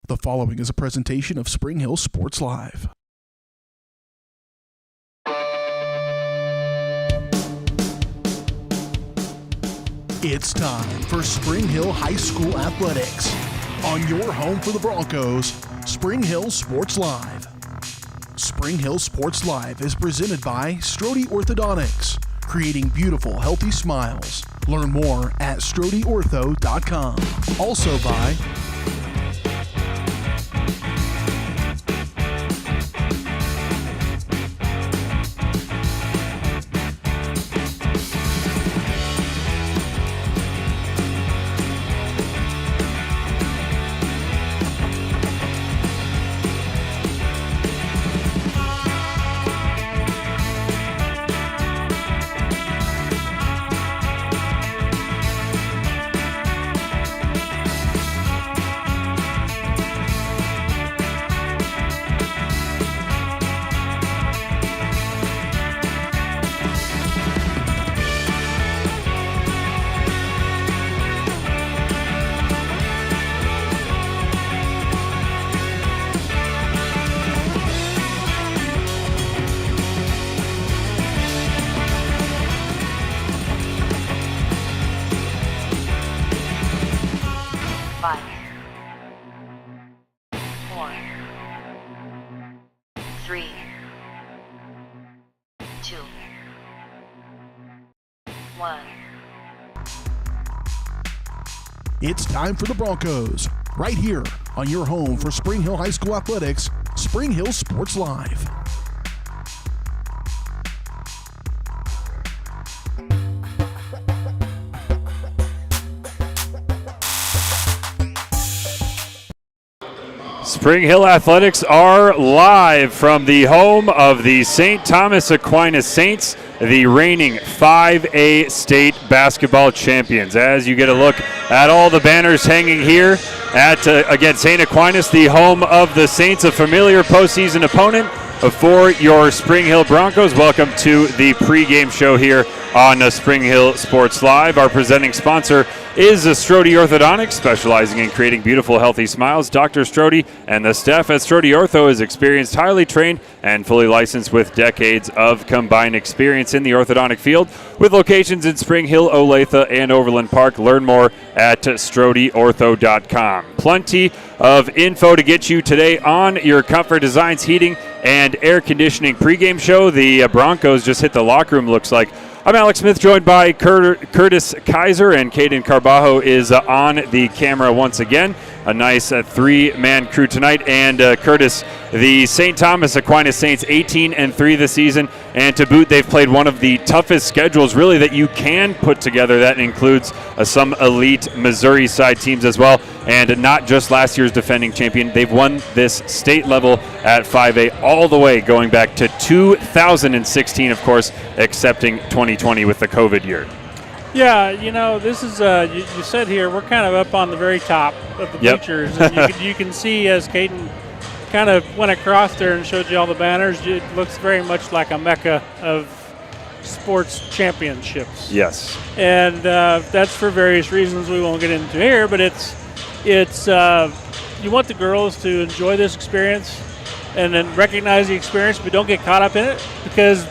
The following is a presentation of Spring Hill Sports Live. It's time for Spring Hill High School Athletics. On your home for the Broncos, Spring Hill Sports Live. Spring Hill Sports Live is presented by Strode Orthodontics, creating beautiful, healthy smiles. Learn more at StrodeOrtho.com. Also by It's time for the Broncos, right here on your home for Spring Hill High School Athletics, Spring Hill Sports Live. Spring Hill Athletics are live from the home of the St. Thomas Aquinas Saints, the reigning 5A state basketball champions. As you get a look at all the banners hanging here at, again, St. Aquinas, the home of the Saints, a familiar postseason opponent for your Spring Hill Broncos. Welcome to the pregame show here on Spring Hill Sports Live. Our presenting sponsor is Strode Orthodontics, specializing in creating beautiful, healthy smiles. Dr. Strode and the staff at Strode Ortho is experienced, highly trained, and fully licensed with decades of combined experience in the orthodontic field, with locations in Spring Hill, Olathe, and Overland Park. Learn more at StrodeOrtho.com. Plenty of info to get you today on your Comfort Designs heating and air conditioning pregame show. The Broncos just hit the locker room, looks like. I'm Alex Smith, joined by Curtis Kaiser, and Caden Carbajo is on the camera once again. A nice three-man crew tonight. And Curtis, the St. Thomas Aquinas Saints 18-3 this season, and to boot, they've played one of the toughest schedules really that you can put together. That includes some elite Missouri side teams as well, and not just last year's defending champion. They've won this state level at 5A all the way going back to 2016, of course, excepting 2020 with the COVID year. Yeah, you know, this is, you said here, we're kind of up on the very top of the bleachers. And you can see as Caden kind of went across there and showed you all the banners, it looks very much like a mecca of sports championships. Yes. And that's for various reasons we won't get into here, but it's you want the girls to enjoy this experience and then recognize the experience, but don't get caught up in it, because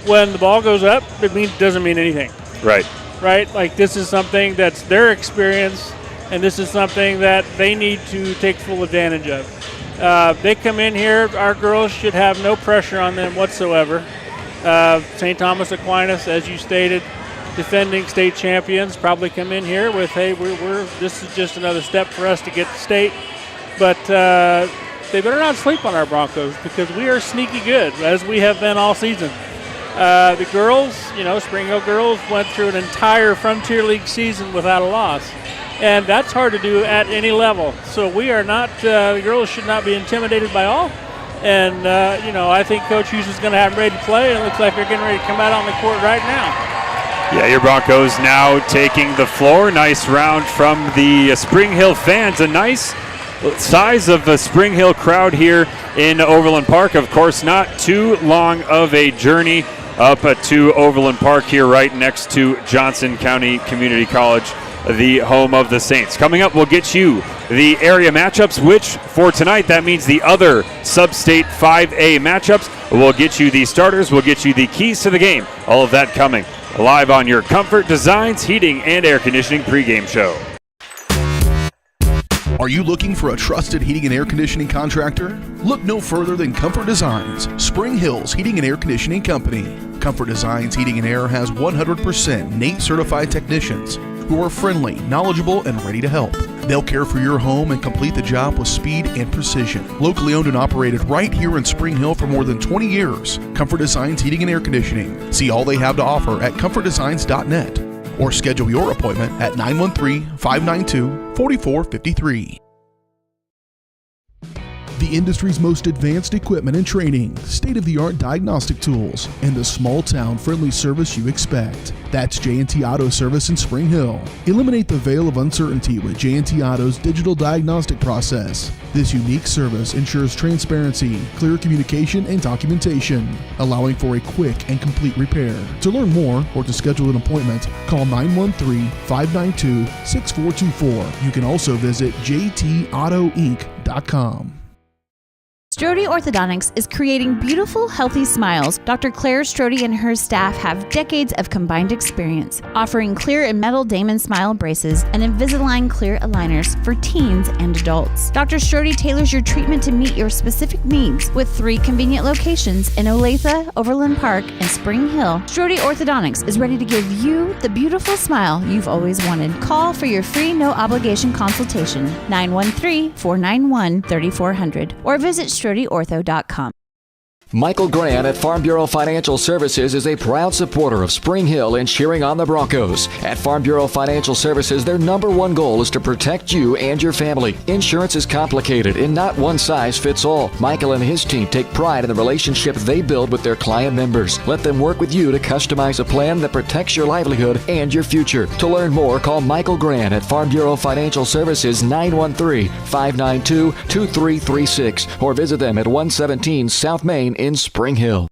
when the ball goes up, it doesn't mean anything. Right. Right? Like, this is something that's their experience, and this is something that they need to take full advantage of. They come in here, our girls should have no pressure on them whatsoever. St. Thomas Aquinas, as you stated, defending state champions, probably come in here with, hey, this is just another step for us to get to state. But they better not sleep on our Broncos, because we are sneaky good, as we have been all season. The girls, Spring Hill girls went through an entire Frontier League season without a loss. And that's hard to do at any level. So we are not, the girls should not be intimidated by all. And, I think Coach Hughes is going to have them ready to play. And it looks like they're getting ready to come out on the court right now. Yeah, your Broncos now taking the floor. Nice round from the Spring Hill fans. A nice size of the Spring Hill crowd here in Overland Park. Of course, not too long of a journey up to Overland Park here, right next to Johnson County Community College, the home of the Saints. Coming up, we'll get you the area matchups, which for tonight, that means the other sub-state 5A matchups. We'll get you the starters, we'll get you the keys to the game. All of that coming live on your Comfort Designs Heating and Air Conditioning pregame show. Are you looking for a trusted heating and air conditioning contractor? Look no further than Comfort Designs, Spring Hill's Heating and Air Conditioning Company. Comfort Designs Heating and Air has 100% NATE certified technicians who are friendly, knowledgeable, and ready to help. They'll care for your home and complete the job with speed and precision. Locally owned and operated right here in Spring Hill for more than 20 years, Comfort Designs Heating and Air Conditioning. See all they have to offer at comfortdesigns.net or schedule your appointment at 913-592-4453. The industry's most advanced equipment and training, state-of-the-art diagnostic tools, and the small-town friendly service you expect. That's J&T Auto Service in Spring Hill. Eliminate the veil of uncertainty with J&T Auto's digital diagnostic process. This unique service ensures transparency, clear communication, and documentation, allowing for a quick and complete repair. To learn more or to schedule an appointment, call 913-592-6424. You can also visit jtautoinc.com. Strode Orthodontics is creating beautiful, healthy smiles. Dr. Claire Strode and her staff have decades of combined experience, offering clear and metal Damon smile braces and Invisalign clear aligners for teens and adults. Dr. Strode tailors your treatment to meet your specific needs with 3 convenient locations in Olathe, Overland Park, and Spring Hill. Strode Orthodontics is ready to give you the beautiful smile you've always wanted. Call for your free no-obligation consultation, 913-491-3400, or visit StrodeOrtho.com. Michael Grant at Farm Bureau Financial Services is a proud supporter of Spring Hill and cheering on the Broncos. At Farm Bureau Financial Services, their number one goal is to protect you and your family. Insurance is complicated and not one size fits all. Michael and his team take pride in the relationship they build with their client members. Let them work with you to customize a plan that protects your livelihood and your future. To learn more, call Michael Grant at Farm Bureau Financial Services 913-592-2336 or visit them at 117 South Main in Spring Hill.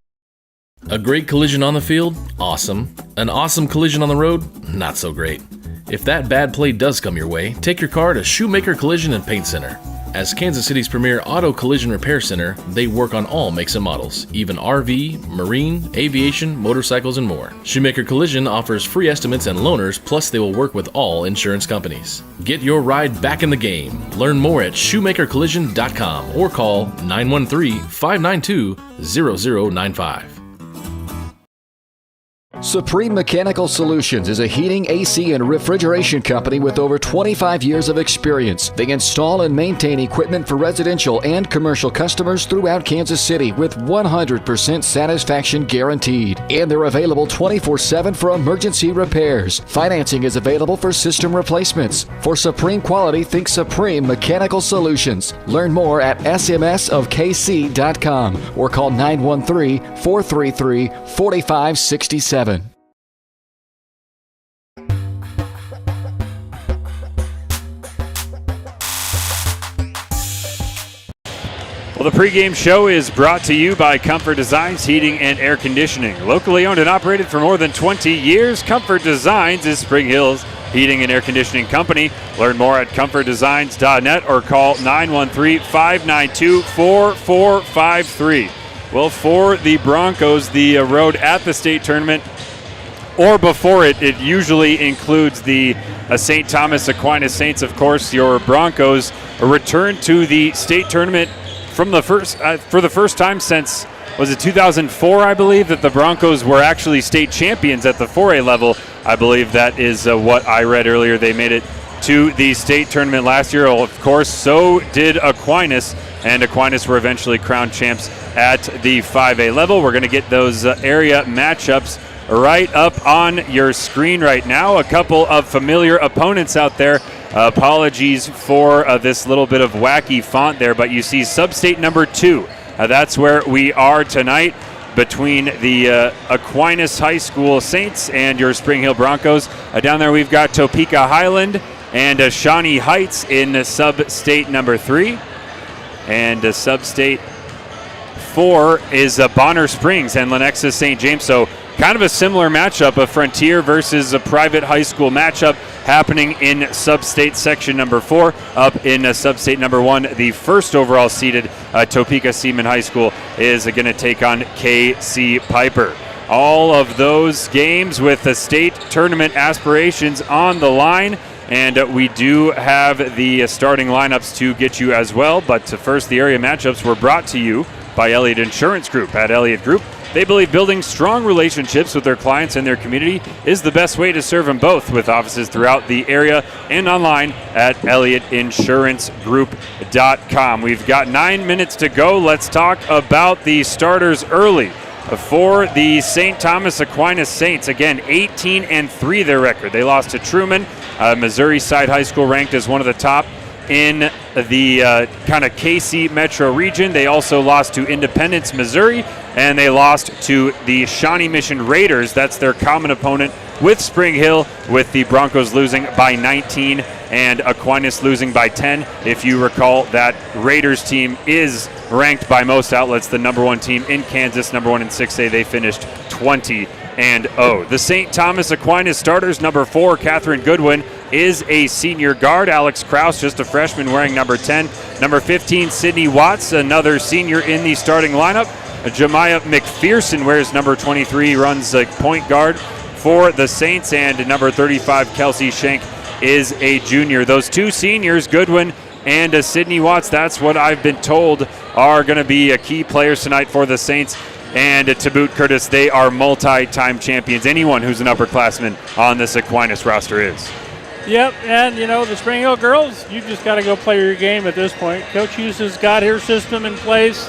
A great collision on the field? Awesome. An awesome collision on the road? Not so great. If that bad play does come your way, take your car to Shoemaker Collision and Paint Center. As Kansas City's premier auto collision repair center, they work on all makes and models, even RV, marine, aviation, motorcycles, and more. Shoemaker Collision offers free estimates and loaners, plus they will work with all insurance companies. Get your ride back in the game. Learn more at shoemakercollision.com or call 913-592-0095. Supreme Mechanical Solutions is a heating, AC, and refrigeration company with over 25 years of experience. They install and maintain equipment for residential and commercial customers throughout Kansas City with 100% satisfaction guaranteed. And they're available 24/7 for emergency repairs. Financing is available for system replacements. For supreme quality, think Supreme Mechanical Solutions. Learn more at smsofkc.com or call 913-433-4567. Well, the pregame show is brought to you by Comfort Designs Heating and Air Conditioning. Locally owned and operated for more than 20 years, Comfort Designs is Spring Hill's Heating and Air Conditioning Company. Learn more at comfortdesigns.net or call 913-592-4453. Well, for the Broncos, the road at the state tournament, or before it usually includes the St. Thomas Aquinas Saints. Of course, your Broncos return to the state tournament from the first for the first time since, was it 2004, I believe, that the Broncos were actually state champions at the 4A level. I believe that is what I read earlier. They made it to the state tournament last year. Well, of course, so did Aquinas, and Aquinas were eventually crowned champs at the 5A level. We're going to get those area matchups right up on your screen right now. A couple of familiar opponents out there. Apologies for this little bit of wacky font there, but you see sub-state number 2. That's where we are tonight between the Aquinas High School Saints and your Spring Hill Broncos. Down there we've got Topeka Highland and Shawnee Heights in sub-state number 3. And sub-state 4 is Bonner Springs and Lenexa St. James. So kind of a similar matchup, a Frontier versus a private high school matchup. happening in Sub-State Section number 4. Up in Sub-State number 1, the first overall seeded Topeka Seaman High School is going to take on KC Piper. All of those games with the state tournament aspirations on the line. And we do have the starting lineups to get you as well. But first, the area matchups were brought to you by Elliott Insurance Group. At Elliott Group, they believe building strong relationships with their clients and their community is the best way to serve them both, with offices throughout the area and online at ElliottInsuranceGroup.com. We've got 9 minutes to go. Let's talk about the starters early. For the St. Thomas Aquinas Saints, again, 18-3 their record. They lost to Truman, Missouri Side High School, ranked as one of the top in the kind of KC metro region. They also lost to Independence, Missouri, and they lost to the Shawnee Mission Raiders. That's their common opponent with Spring Hill, with the Broncos losing by 19 and Aquinas losing by 10. If you recall, that Raiders team is ranked by most outlets the number 1 team in Kansas, number 1 in 6A. They finished 20-0. The St. Thomas Aquinas starters, number 4, Catherine Goodwin, is a senior guard. Alex Kraus, just a freshman, wearing number 10. Number 15, Sydney Watts, another senior in the starting lineup. Jemiah McPherson wears number 23, runs a point guard for the Saints, and number 35, Kelsey Schenk, is a junior. Those two seniors, Goodwin and Sydney Watts, that's what I've been told are going to be key players tonight for the Saints. And to boot, Curtis, they are multi-time champions. Anyone who's an upperclassman on this Aquinas roster is. Yep, and the Spring Hill girls, you just got to go play your game at this point. Coach Hughes has got her system in place.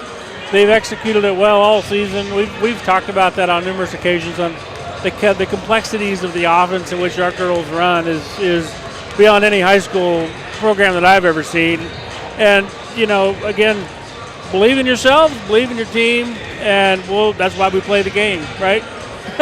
They've executed it well all season. We've talked about that on numerous occasions. On the complexities of the offense in which our girls run is beyond any high school program that I've ever seen. And again, believe in yourself, believe in your team, and that's why we play the game, right?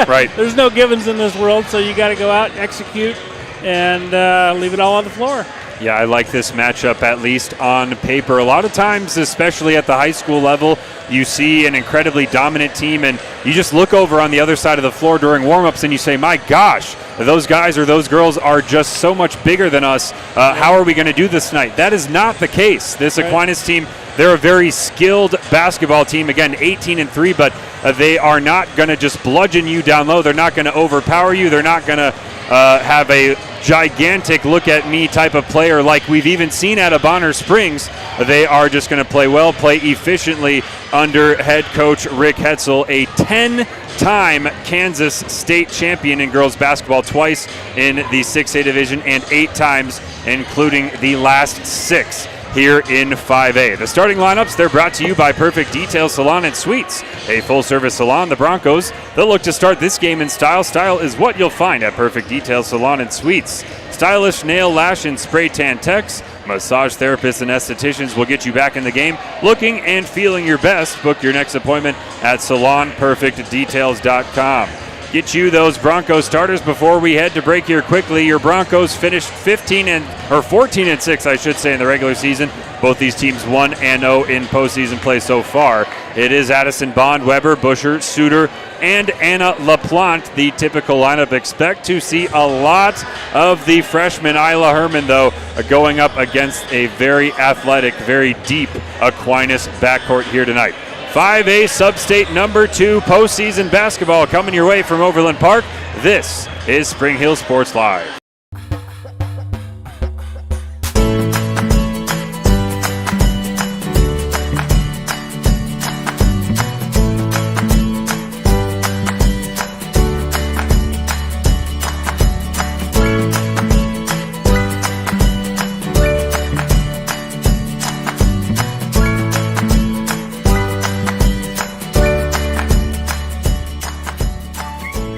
Right. There's no givens in this world, so you got to go out and execute and leave it all on the floor. Yeah, I like this matchup, at least on paper. A lot of times, especially at the high school level, you see an incredibly dominant team, and you just look over on the other side of the floor during warm-ups and you say, my gosh, those guys or those girls are just so much bigger than us. How are we going to do this tonight? That is not the case. This Aquinas team, they're a very skilled basketball team. Again, 18-3, but they are not going to just bludgeon you down low. They're not going to overpower you. They're not going to have a gigantic look-at-me type of player like we've even seen out of Bonner Springs. They are just going to play well, play efficiently under head coach Rick Hetzel, a 10-time Kansas State champion in girls basketball, twice in the 6A division and 8 times, including the last 6 here in 5A. The starting lineups, they're brought to you by Perfect Detail Salon and Suites, a full-service salon. The Broncos, they'll look to start this game in style. Style is what you'll find at Perfect Detail Salon and Suites. Stylish nail, lash, and spray tan techs, massage therapists, and estheticians will get you back in the game looking and feeling your best. Book your next appointment at salonperfectdetails.com. Get you those Broncos starters before we head to break here quickly. Your Broncos finished 14-6, I should say, in the regular season. Both these teams 1-0 in postseason play so far. It is Addison Bond, Weber, Busher, Suter, and Anna LaPlante, the typical lineup. Expect to see a lot of the freshman Isla Herman, though, going up against a very athletic, very deep Aquinas backcourt here tonight. 5A Sub-State number 2 postseason basketball coming your way from Overland Park. This is Spring Hill Sports Live.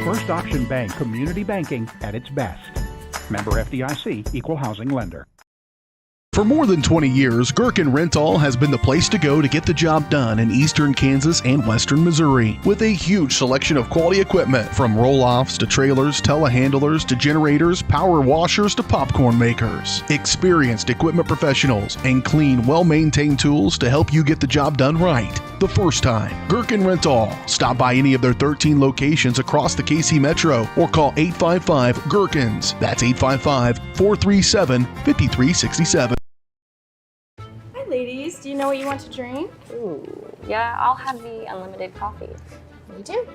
First Auction Bank community banking at its best. Member FDIC, equal housing lender. For more than 20 years, Gherkin Rental has been the place to go to get the job done in eastern Kansas and western Missouri. With a huge selection of quality equipment, from roll-offs to trailers, telehandlers to generators, power washers to popcorn makers. Experienced equipment professionals and clean, well-maintained tools to help you get the job done right the first time. Gherkin Rental. Stop by any of their 13 locations across the KC Metro or call 855-GHERKINS. That's 855-437-5367. Ladies, do you know what you want to drink? Ooh, yeah, I'll have the unlimited coffee. Me too.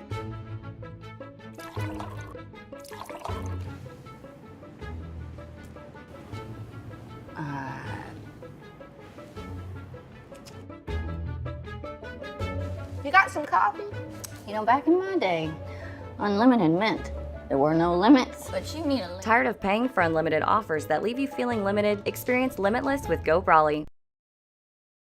You got some coffee? You know, back in my day, unlimited meant there were no limits. But you need a limit. Tired of paying for unlimited offers that leave you feeling limited? Experience Limitless with Go Brawley.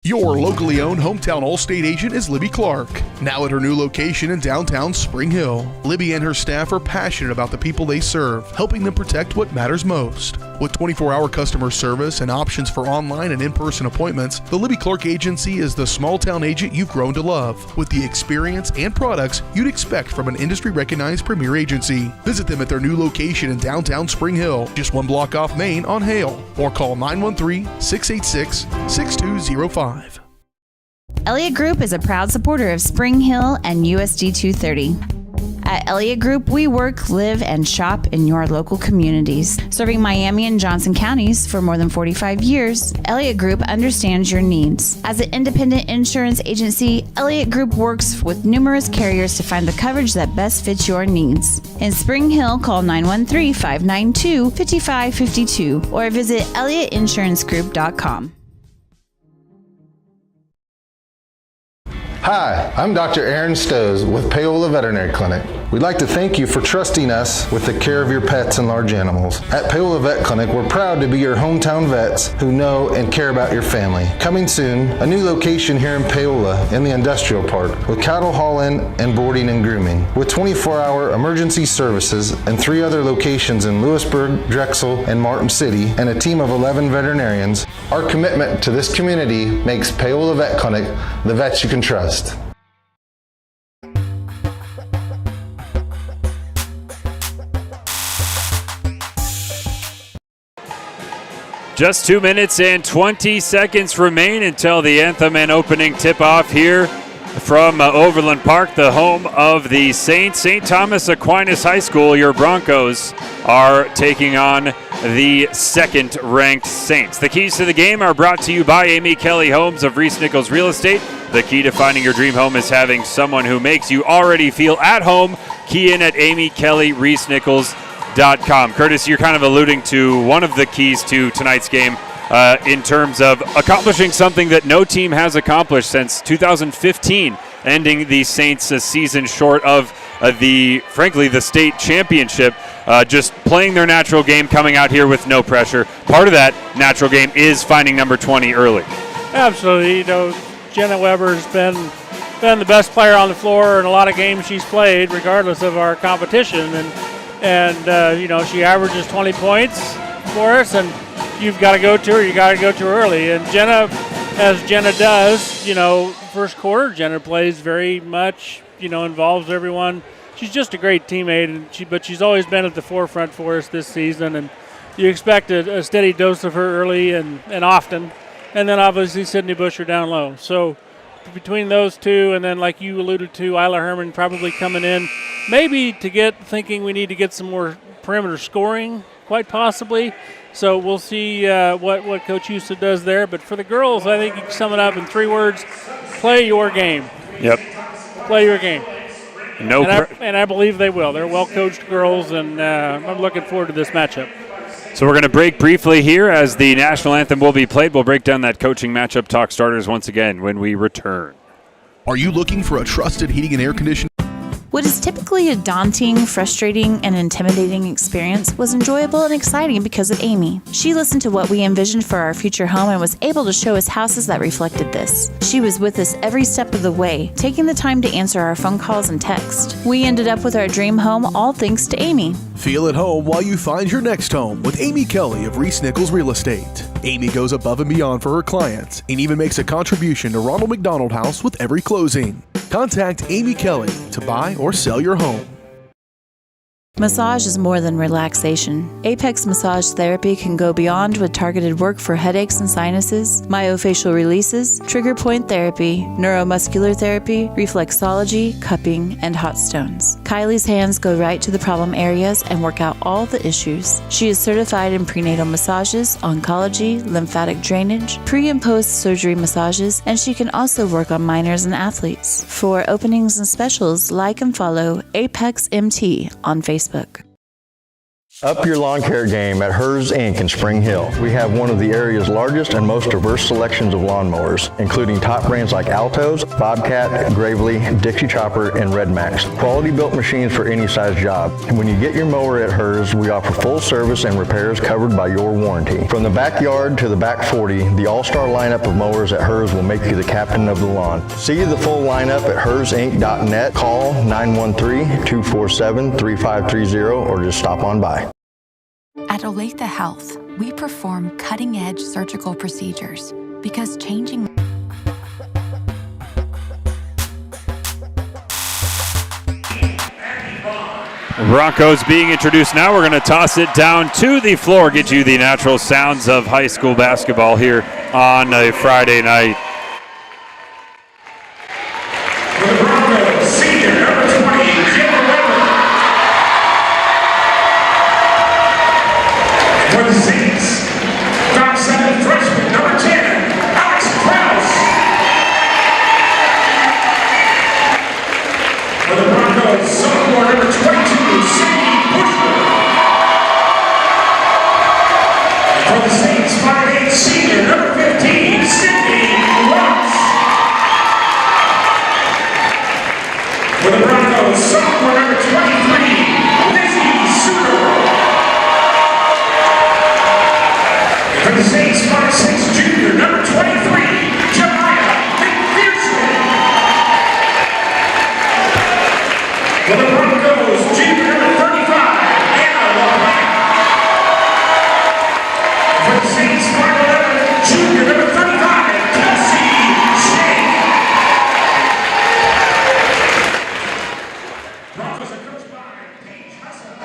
Your locally owned hometown Allstate agent is Libby Clark, now at her new location in downtown Spring Hill. Libby and her staff are passionate about the people they serve, helping them protect what matters most. With 24-hour customer service and options for online and in-person appointments, the Libby Clark Agency is the small-town agent you've grown to love, with the experience and products you'd expect from an industry-recognized premier agency. Visit them at their new location in downtown Spring Hill, just one block off Main on Hale, or call 913-686-6205. Elliott Group is a proud supporter of Spring Hill and USD 230. At Elliott Group, we work, live, and shop in your local communities. Serving Miami and Johnson counties for more than 45 years, Elliott Group understands your needs. As an independent insurance agency, Elliott Group works with numerous carriers to find the coverage that best fits your needs. In Spring Hill, call 913-592-5552 or visit ElliottInsuranceGroup.com. Hi, I'm Dr. Aaron Stoes with Paola Veterinary Clinic. We'd like to thank you for trusting us with the care of your pets and large animals. At Paola Vet Clinic, we're proud to be your hometown vets who know and care about your family. Coming soon, a new location here in Paola in the industrial park with cattle haul-in and boarding and grooming. With 24-hour emergency services and 3 other locations in Lewisburg, Drexel, and Martin City, and a team of 11 veterinarians, our commitment to this community makes Paola Vet Clinic the vets you can trust. Just 2 minutes and 20 seconds remain until the anthem and opening tip-off here from Overland Park, the home of the Saints. St. Thomas Aquinas High School, your Broncos are taking on the second-ranked Saints. The keys to the game are brought to you by Amy Kelly Homes of Reese Nichols Real Estate. The key to finding your dream home is having someone who makes you already feel at home. Key in at amykellyreesenichols.com. Curtis, you're kind of alluding to one of the keys to tonight's game in terms of accomplishing something that no team has accomplished since 2015, ending the Saints' season short of the state championship. Just playing their natural game, coming out here with no pressure. Part of that natural game is finding number 20 early. Absolutely. You know, Jenna Weber's been the best player on the floor in a lot of games she's played, regardless of our competition. And you know, she averages 20 points for us, and you've got to go to her. You got to go to her early. And Jenna, as Jenna does, you know, first quarter, Jenna plays very much, you know, involves everyone. She's just a great teammate, but she's always been at the forefront for us this season. And you expect a steady dose of her early and often. And then obviously Sydney Busher down low. So between those two, and then like you alluded to, Isla Herman probably coming in, maybe thinking we need to get some more perimeter scoring, quite possibly. So we'll see what Coach Husa does there. But for the girls, I think you can sum it up in 3 words: play your game. Yep. Play your game. And I believe they will. They're well-coached girls, and I'm looking forward to this matchup. So we're going to break briefly here as the national anthem will be played. We'll break down that coaching matchup talk starters once again when we return. Are you looking for a trusted heating and air conditioning? What is typically a daunting, frustrating, and intimidating experience was enjoyable and exciting because of Amy. She listened to what we envisioned for our future home and was able to show us houses that reflected this. She was with us every step of the way, taking the time to answer our phone calls and texts. We ended up with our dream home, all thanks to Amy. Feel at home while you find your next home with Amy Kelly of Reese Nichols Real Estate. Amy goes above and beyond for her clients and even makes a contribution to Ronald McDonald House with every closing. Contact Amy Kelly to buy or sell your home. Massage is more than relaxation. Apex Massage Therapy can go beyond with targeted work for headaches and sinuses, myofascial releases, trigger point therapy, neuromuscular therapy, reflexology, cupping, and hot stones. Kylie's hands go right to the problem areas and work out all the issues. She is certified in prenatal massages, oncology, lymphatic drainage, pre- and post-surgery massages, and she can also work on minors and athletes. For openings and specials, like and follow Apex MT on Facebook. Up your lawn care game at Hers Inc. in Spring Hill. We have one of the area's largest and most diverse selections of lawnmowers, including top brands like Altos, Bobcat, Gravely, Dixie Chopper, and Red Max. Quality built machines for any size job. And when you get your mower at Hers, we offer full service and repairs covered by your warranty. From the backyard to the back 40, the all-star lineup of mowers at Hers will make you the captain of the lawn. See the full lineup at hersinc.net. Call 913-247-3530 or just stop on by. At Olathe Health, we perform cutting-edge surgical procedures because changing Broncos being introduced now. We're going to toss it down to the floor, get you the natural sounds of high school basketball here on a Friday night. For the Broncos, senior number 20, Jim Weber. For the Saints, dark side freshman number 10, Alex Krause. For the Broncos, sophomore number 22, Cindy Bushler. For the Saints, 5'8", senior number 15, Cindy Watts. For the Broncos, sophomore number 23, Lizzie Suter. For the Saints, 5'6", junior number 23, Jemiah McPherson. For the Broncos, junior number 35, Anna LaPlante. For the Saints, 5'11", junior number 35, Kelsey Shank. Broncos are coached by Paige Husson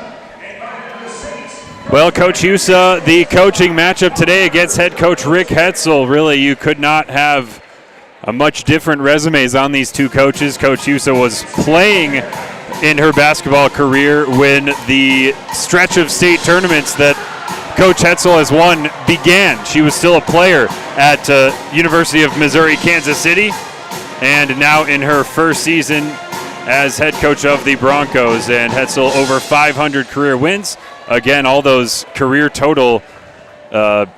and by the Saints. Well, Coach Husa, the coaching matchup today against head coach Rick Hetzel. Really, you could not have a much different resumes on these two coaches. Coach Husa was playing in her basketball career when the stretch of state tournaments that Coach Hetzel has won began. She was still a player at University of Missouri, Kansas City, and now in her first season as head coach of the Broncos. And Hetzel over 500 career wins. Again, all those career total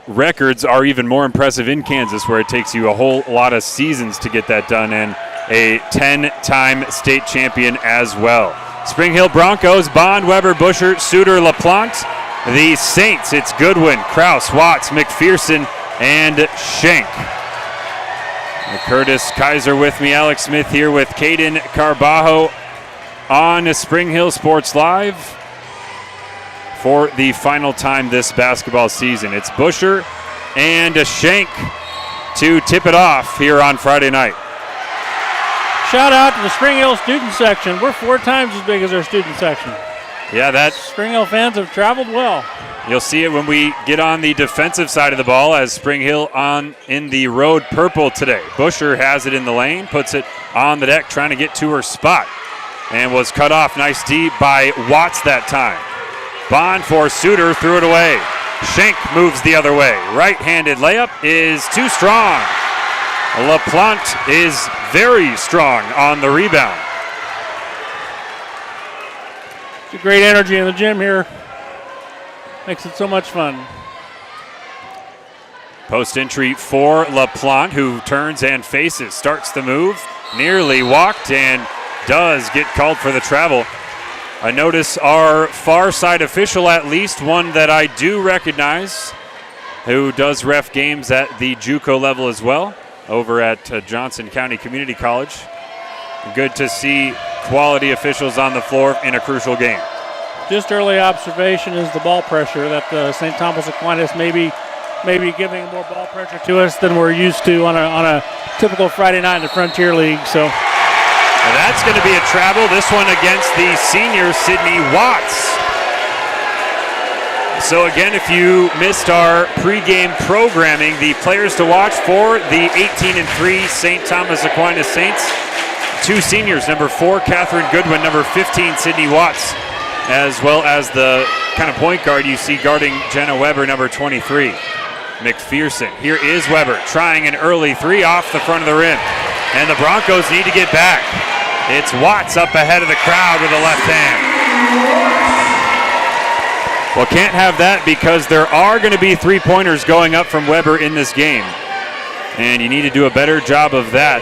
records are even more impressive in Kansas, where it takes you a whole lot of seasons to get that done, and a 10-time state champion as well. Spring Hill Broncos, Bond, Weber, Busher, Suter, LaPlante. The Saints, it's Goodwin, Krause, Watts, McPherson, and Schenk. Curtis Kaiser with me, Alex Smith here with Caden Carbajo on Spring Hill Sports Live for the final time this basketball season. It's Busher and Schenk to tip it off here on Friday night. Shout out to the Spring Hill student section. We're 4 times as big as our student section. Yeah, that Spring Hill fans have traveled well. You'll see it when we get on the defensive side of the ball, as Spring Hill on in the road purple today. Busher has it in the lane, puts it on the deck, trying to get to her spot, and was cut off. Nice D by Watts that time. Bond for Suter, threw it away. Schenk moves the other way. Right-handed layup is too strong. LaPlante is very strong on the rebound. It's a great energy in the gym here. Makes it so much fun. Post entry for LaPlante, who turns and faces, starts the move, nearly walked and does get called for the travel. I notice our far side official, at least one that I do recognize, who does ref games at the JUCO level as well, over at Johnson County Community College. Good to see quality officials on the floor in a crucial game. Just early observation is the ball pressure that St. Thomas Aquinas maybe maybe giving more ball pressure to us than we're used to on a typical Friday night in the Frontier League. So that's going to be a travel. This one against the senior Sydney Watts. So again, if you missed our pregame programming, the players to watch for the 18-3 St. Thomas Aquinas Saints. 2 seniors, number 4, Catherine Goodwin, number 15, Sydney Watts, as well as the kind of point guard you see guarding Jenna Weber, number 23, McPherson. Here is Weber trying an early 3 off the front of the rim. And the Broncos need to get back. It's Watts up ahead of the crowd with a left hand. Well, can't have that because there are going to be 3-pointers going up from Weber in this game. And you need to do a better job of that,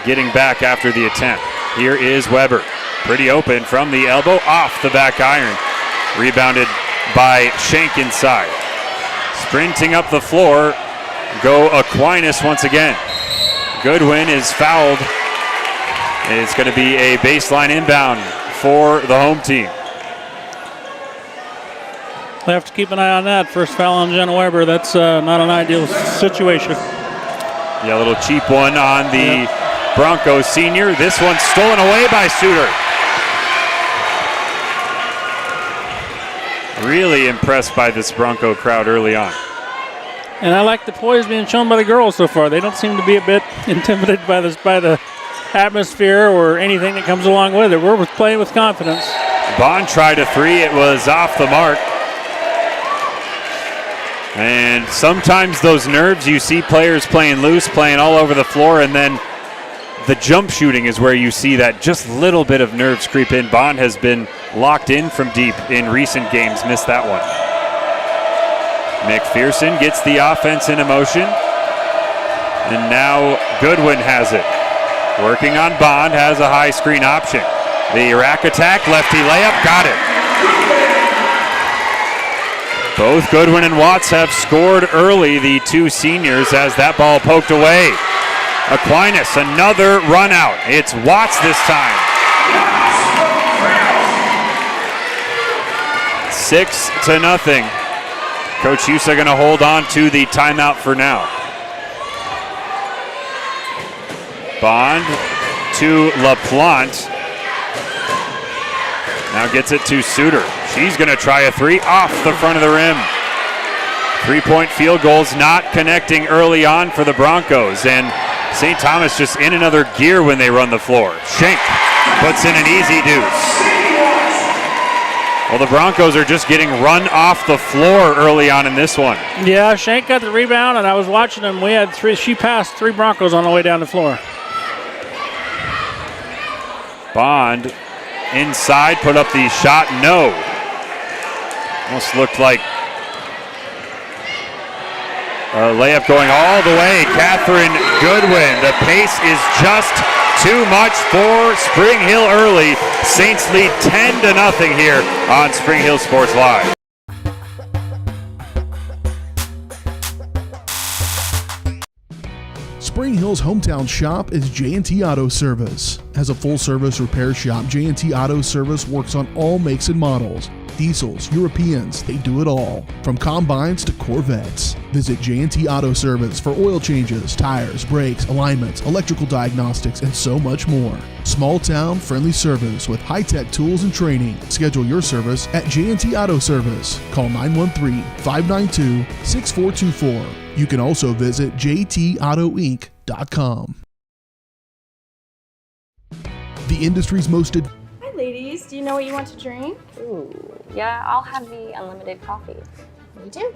getting back after the attempt. Here is Weber. Pretty open from the elbow, off the back iron. Rebounded by Shank inside. Sprinting up the floor, go Aquinas once again. Goodwin is fouled. It's going to be a baseline inbound for the home team. We'll have to keep an eye on that. First foul on Jenna Weber. That's not an ideal situation. Yeah, a little cheap one on the Broncos senior. This one's stolen away by Suter. Really impressed by this Bronco crowd early on. And I like the poise being shown by the girls so far. They don't seem to be a bit intimidated by the atmosphere or anything that comes along with it. We're playing with confidence. Bond tried a 3. It was off the mark. And sometimes those nerves, you see players playing loose, playing all over the floor, and then the jump shooting is where you see that just little bit of nerves creep in. Bond has been locked in from deep in recent games, missed that one. McPherson gets the offense in motion, and now Goodwin has it. Working on Bond, has a high screen option. The rack attack, lefty layup, got it. Both Goodwin and Watts have scored early, the 2 seniors, as that ball poked away. Aquinas, another run out. It's Watts this time. 6-0. Coach Husa going to hold on to the timeout for now. Bond to LaPlante. Now gets it to Suter. She's going to try a 3 off the front of the rim. 3-point field goals not connecting early on for the Broncos. And St. Thomas just in another gear when they run the floor. Schenk puts in an easy deuce. Well, the Broncos are just getting run off the floor early on in this one. Yeah, Schenk got the rebound, and I was watching them. We had 3. She passed 3 Broncos on the way down the floor. Bond inside, put up the shot, no. Almost looked like a layup going all the way. Catherine Goodwin. The pace is just too much for Spring Hill early. Saints lead 10-0 here on Spring Hill Sports Live. Spring Hill's hometown shop is J&T Auto Service. As a full-service repair shop, J&T Auto Service works on all makes and models. Diesels, Europeans, they do it all. From combines to Corvettes. Visit J&T Auto Service for oil changes, tires, brakes, alignments, electrical diagnostics, and so much more. Small town, friendly service with high-tech tools and training. Schedule your service at J&T Auto Service. Call 913-592-6424. You can also visit jtautoinc.com. The industry's most Hi, ladies. Do you know what you want to drink? Ooh, yeah, I'll have the unlimited coffee. Me too.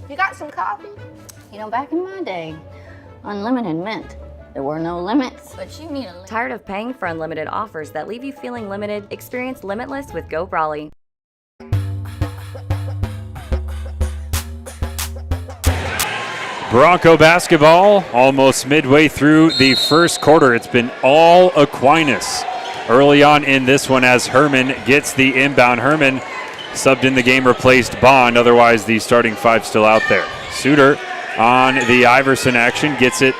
You got some coffee? You know, back in my day, unlimited meant there were no limits. But you need a Tired of paying for unlimited offers that leave you feeling limited? Experience Limitless with Go Brawley. Bronco basketball almost midway through the first quarter. It's been all Aquinas early on in this one as Herman gets the inbound. Herman subbed in the game, replaced Bond. Otherwise, the starting 5 still out there. Suter on the Iverson action. Gets it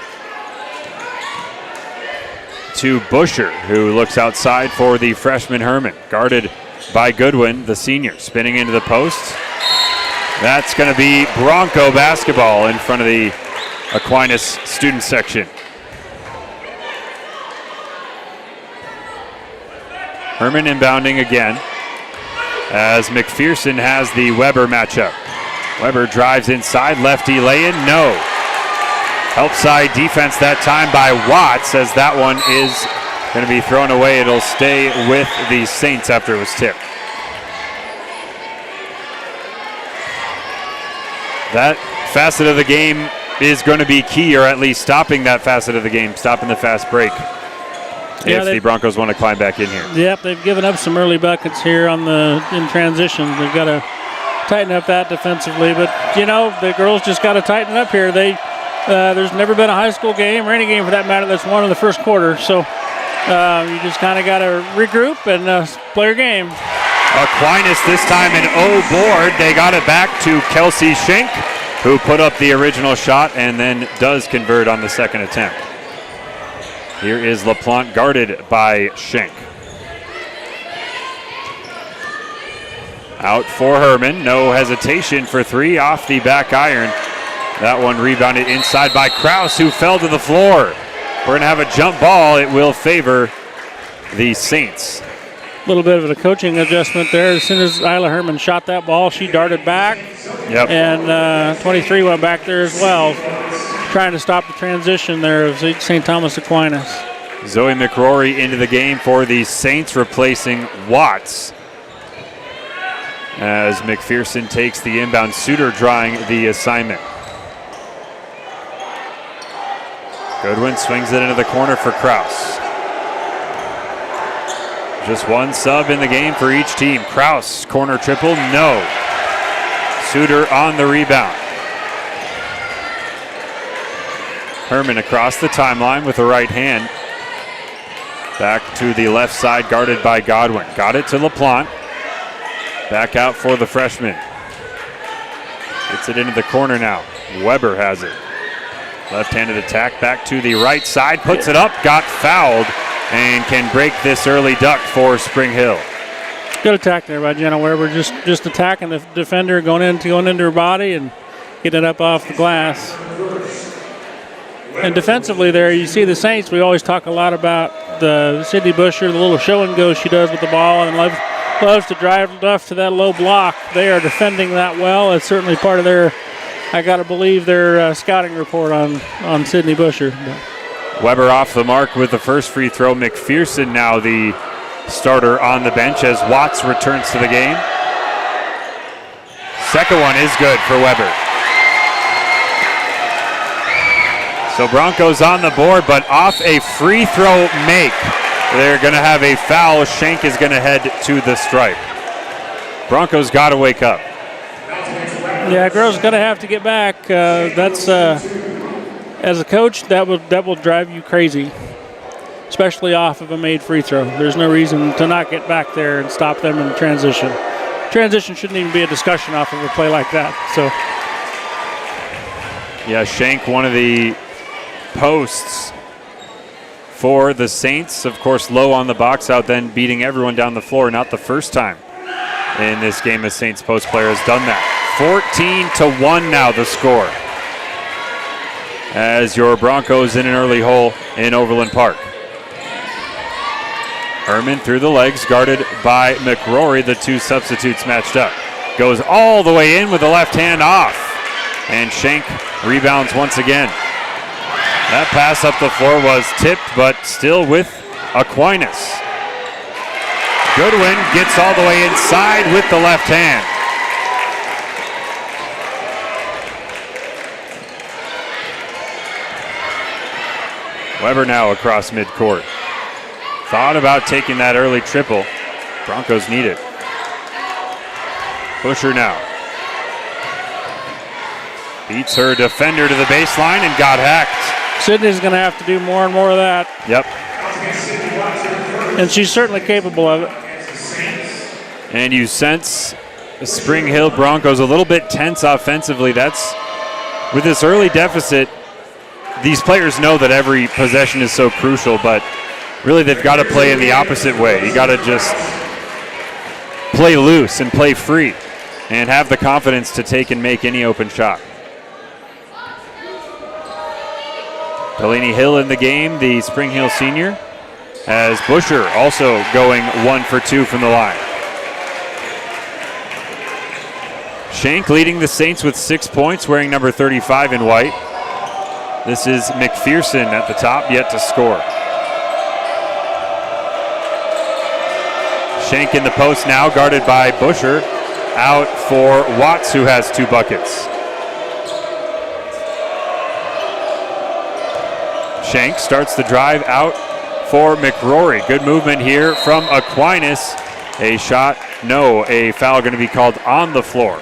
to Busher, who looks outside for the freshman Herman. Guarded by Goodwin, the senior. Spinning into the post. That's going to be Bronco basketball in front of the Aquinas student section. Herman inbounding again as McPherson has the Weber matchup. Weber drives inside, lefty lay-in, no. Help side defense that time by Watts, as that one is going to be thrown away. It'll stay with the Saints after it was tipped. That facet of the game is going to be key, or at least stopping that facet of the game, stopping the fast break. Yeah, if the Broncos want to climb back in here. Yep, they've given up some early buckets here in transition. They've got to tighten up that defensively. But, you know, the girls just got to tighten up here. There's never been a high school game, or any game for that matter, that's won in the first quarter. So you just kind of got to regroup and play your game. Aquinas this time an O board. They got it back to Kelsey Schenk, who put up the original shot and then does convert on the second attempt. Here is LaPlante guarded by Schenk. Out for Herman. No hesitation for three off the back iron. That one rebounded inside by Kraus, who fell to the floor. We're going to have a jump ball. It will favor the Saints. A little bit of a coaching adjustment there. As soon as Isla Herman shot that ball, she darted back. Yep. And 23 went back there as well, trying to stop the transition there of St. Thomas Aquinas. Zoe McRory into the game for the Saints, replacing Watts, as McPherson takes the inbound. Suter drawing the assignment. Goodwin swings it into the corner for Kraus. Just one sub in the game for each team. Kraus, corner triple, no. Suter on the rebound. Herman across the timeline with the right hand. Back to the left side, guarded by Godwin. Got it to LaPlante. Back out for the freshman. Gets it into the corner now. Weber has it. Left-handed attack back to the right side. Puts it up, got fouled, and can break this early duck for Spring Hill. Good attack there by Jenna Weber. Just attacking the defender, going into her body and getting it up off the glass. And defensively there, you see the Saints, we always talk a lot about the Sydney Busher, the little show and go she does with the ball, and loves to drive left to that low block. They are defending that well. It's certainly part of their, I got to believe, their scouting report on Sydney Busher. Weber off the mark with the first free throw. McPherson now the starter on the bench as Watts returns to the game. Second one is good for Weber. So Broncos on the board, but off a free throw make. They're going to have a foul. Schenk is going to head to the stripe. Broncos got to wake up. Yeah, girls going to have to get back. That's as a coach, that will drive you crazy, especially off of a made free throw. There's no reason to not get back there and stop them in transition. Transition shouldn't even be a discussion off of a play like that. So, yeah, Schenk, one of the posts for the Saints, of course, low on the box out, then beating everyone down the floor. Not the first time in this game a Saints post player has done that. 14-1 now the score, as your Broncos in an early hole in Overland Park. Herman through the legs, guarded by McRory. The two substitutes matched up. Goes all the way in with the left hand off, and Schenk rebounds once again. That pass up the floor was tipped, but still with Aquinas. Goodwin gets all the way inside with the left hand. Weber now across midcourt. Thought about taking that early triple. Broncos need it. Busher now. Beats her defender to the baseline and got hacked. Sydney's going to have to do more and more of that. Yep. And she's certainly capable of it. And you sense the Spring Hill Broncos a little bit tense offensively. That's with this early deficit, these players know that every possession is so crucial, but really they've got to play in the opposite way. You got to just play loose and play free and have the confidence to take and make any open shot. Delaney Hill in the game, the Spring Hill senior, as Busher also going 1 for 2 from the line. Shank leading the Saints with 6 points, wearing number 35 in white. This is McPherson at the top, yet to score. Shank in the post now, guarded by Busher. Out for Watts, who has 2 buckets. Shank starts the drive out for McRory. Good movement here from Aquinas. A shot, no, a foul going to be called on the floor.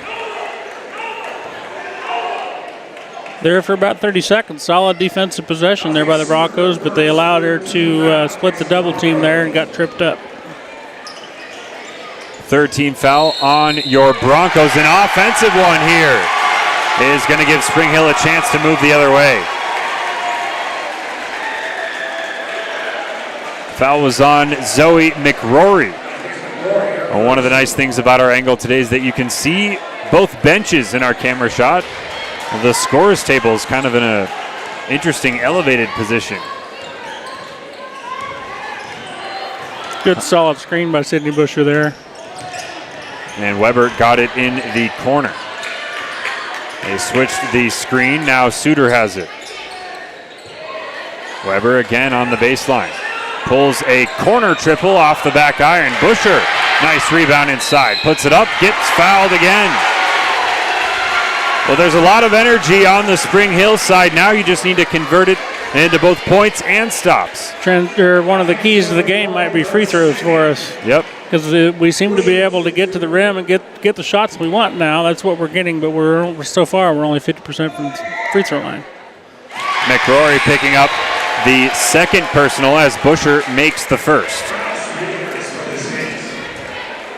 There for about 30 seconds. Solid defensive possession there by the Broncos, but they allowed her to split the double team there and got tripped up. Third team foul on your Broncos. An offensive one here is going to give Spring Hill a chance to move the other way. Foul was on Zoe McRory. Well, one of the nice things about our angle today is that you can see both benches in our camera shot. The scores table is kind of in an interesting elevated position. Good solid screen by Sydney Busher there. And Weber got it in the corner. They switched the screen. Now Suter has it. Weber again on the baseline. Pulls a corner triple off the back iron. Busher, nice rebound inside. Puts it up, gets fouled again. Well, there's a lot of energy on the Spring Hill side. Now you just need to convert it into both points and stops. One of the keys to the game might be free throws for us. Yep. Because we seem to be able to get to the rim and get the shots we want now. That's what we're getting, but we're so far we're only 50% from the free throw line. McRory picking up the second personal as Busher makes the first.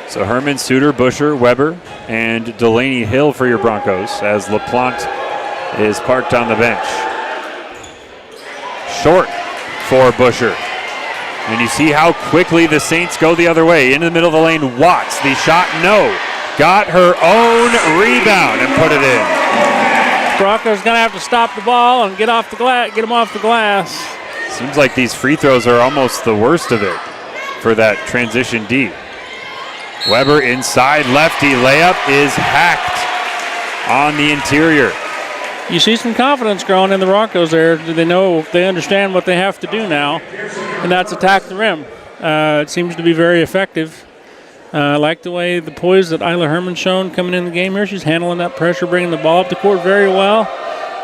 So Herman, Suter, Busher, Weber, and Delaney Hill for your Broncos as LaPlante is parked on the bench. Short for Busher. And you see how quickly the Saints go the other way. In the middle of the lane, Watts. The shot, no. Got her own rebound and put it in. Broncos going to have to stop the ball and get them off the glass. Seems like these free throws are almost the worst of it for that transition D. Weber inside, lefty layup is hacked on the interior. You see some confidence growing in the Broncos there. They understand what they have to do now, and that's attack the rim. It seems to be very effective. I like the way the poise that Isla Herman's shown coming in the game here. She's handling that pressure, bringing the ball up the court very well.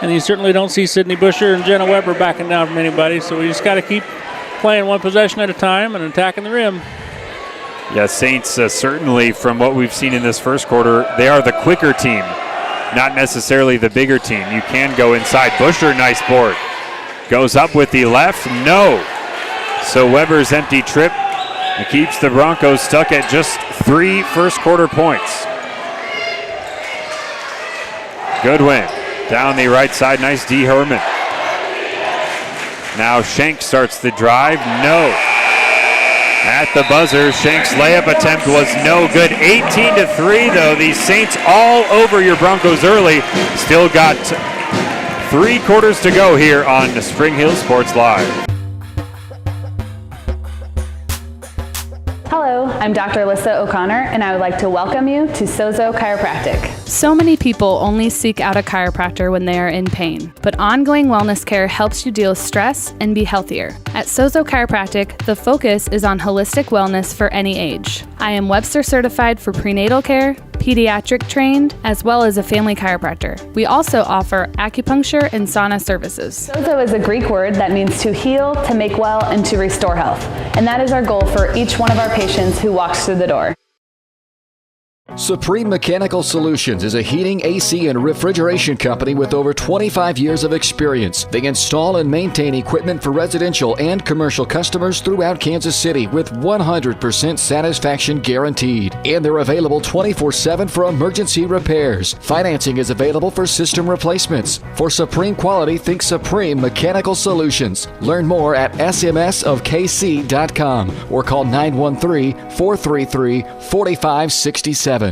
And you certainly don't see Sydney Busher and Jenna Weber backing down from anybody. So we just got to keep playing one possession at a time and attacking the rim. Yeah, Saints certainly, from what we've seen in this first quarter, they are the quicker team, not necessarily the bigger team. You can go inside. Busher, nice board. Goes up with the left, no. So Weber's empty trip keeps the Broncos stuck at just 3 first quarter points. Goodwin down the right side, nice D. Herman. Now Shank starts the drive, no. At the buzzer, Shank's layup attempt was no good. 18-3 though, the Saints all over your Broncos early. Still got 3 quarters to go here on Spring Hill Sports Live. Hello, I'm Dr. Alyssa O'Connor, and I would like to welcome you to Sozo Chiropractic. So many people only seek out a chiropractor when they are in pain, but ongoing wellness care helps you deal with stress and be healthier. At Sozo Chiropractic, the focus is on holistic wellness for any age. I am Webster certified for prenatal care, pediatric trained, as well as a family chiropractor. We also offer acupuncture and sauna services. Sozo is a Greek word that means to heal, to make well, and to restore health. And that is our goal for each one of our patients who walks through the door. Supreme Mechanical Solutions is a heating, AC, and refrigeration company with over 25 years of experience. They install and maintain equipment for residential and commercial customers throughout Kansas City with 100% satisfaction guaranteed. And they're available 24/7 for emergency repairs. Financing is available for system replacements. For supreme quality, think Supreme Mechanical Solutions. Learn more at smsofkc.com or call 913-433-4567.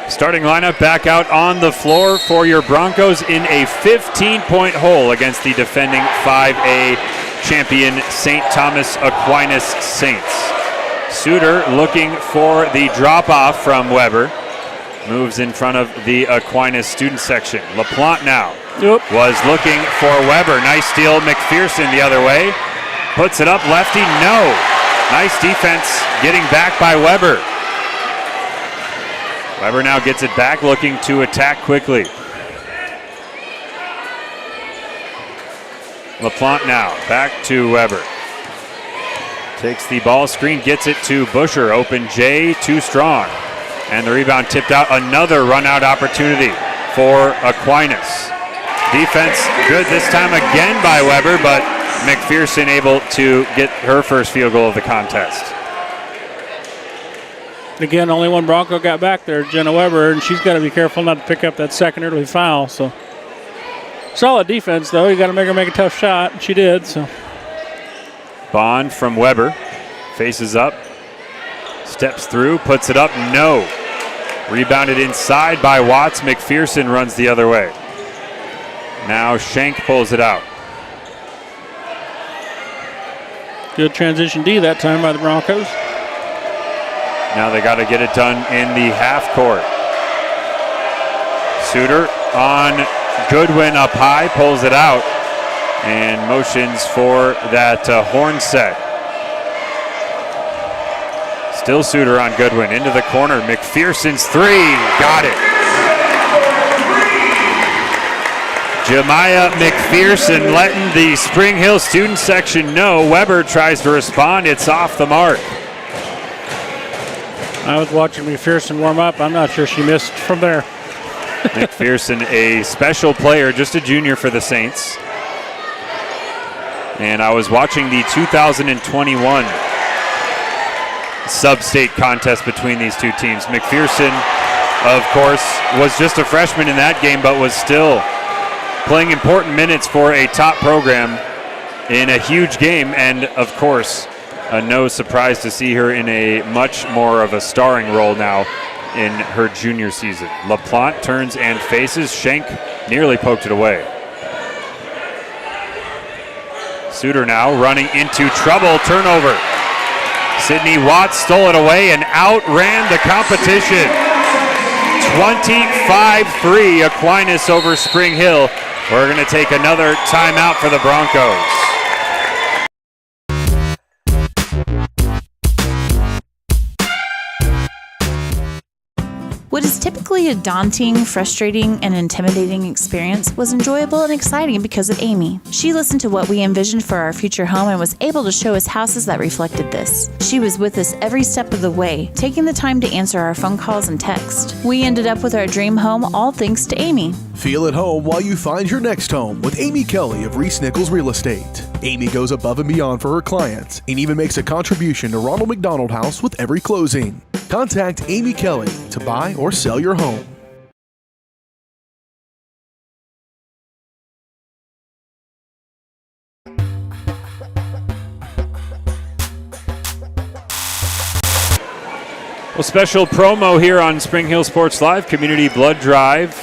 Starting lineup back out on the floor for your Broncos in a 15-point hole against the defending 5A champion St. Thomas Aquinas Saints. Suter looking for the drop-off from Weber. Moves in front of the Aquinas student section. LaPlante now was looking for Weber. Nice steal. McPherson the other way. Puts it up. Lefty. No. Nice defense getting back by Weber. Weber now gets it back, looking to attack quickly. LaPlante now back to Weber. Takes the ball screen, gets it to Busher. Open J, too strong. And the rebound tipped out. Another run-out opportunity for Aquinas. Defense good this time again by Weber, but McPherson able to get her first field goal of the contest. Again, only one Bronco got back there, Jenna Weber, and she's got to be careful not to pick up that second early foul. So solid defense, though. You got to make her make a tough shot. She did. So Bond from Weber faces up, steps through, puts it up. No. Rebounded inside by Watts. McPherson runs the other way. Now Schenk pulls it out. Good transition D that time by the Broncos. Now they got to get it done in the half court. Suter on Goodwin up high, pulls it out, and motions for that horn set. Still Suter on Goodwin, into the corner. McPherson's three, got it. Jemiah McPherson letting the Spring Hill student section know. Weber tries to respond, it's off the mark. I was watching McPherson warm up. I'm not sure she missed from there. McPherson, a special player, just a junior for the Saints. And I was watching the 2021 sub-state contest between these two teams. McPherson, of course, was just a freshman in that game, but was still playing important minutes for a top program in a huge game. And, of course, no surprise to see her in a much more of a starring role now in her junior season. LaPlante turns and faces. Schenk nearly poked it away. Suter now running into trouble. Turnover. Sydney Watts stole it away and outran the competition. 25-3 Aquinas over Spring Hill. We're going to take another timeout for the Broncos. What is typically a daunting, frustrating, and intimidating experience was enjoyable and exciting because of Amy. She listened to what we envisioned for our future home and was able to show us houses that reflected this. She was with us every step of the way, taking the time to answer our phone calls and texts. We ended up with our dream home all thanks to Amy. Feel at home while you find your next home with Amy Kelly of Reese Nichols Real Estate. Amy goes above and beyond for her clients and even makes a contribution to Ronald McDonald House with every closing. Contact Amy Kelly to buy or sell your home. Well, special promo here on Spring Hill Sports Live. Community Blood Drive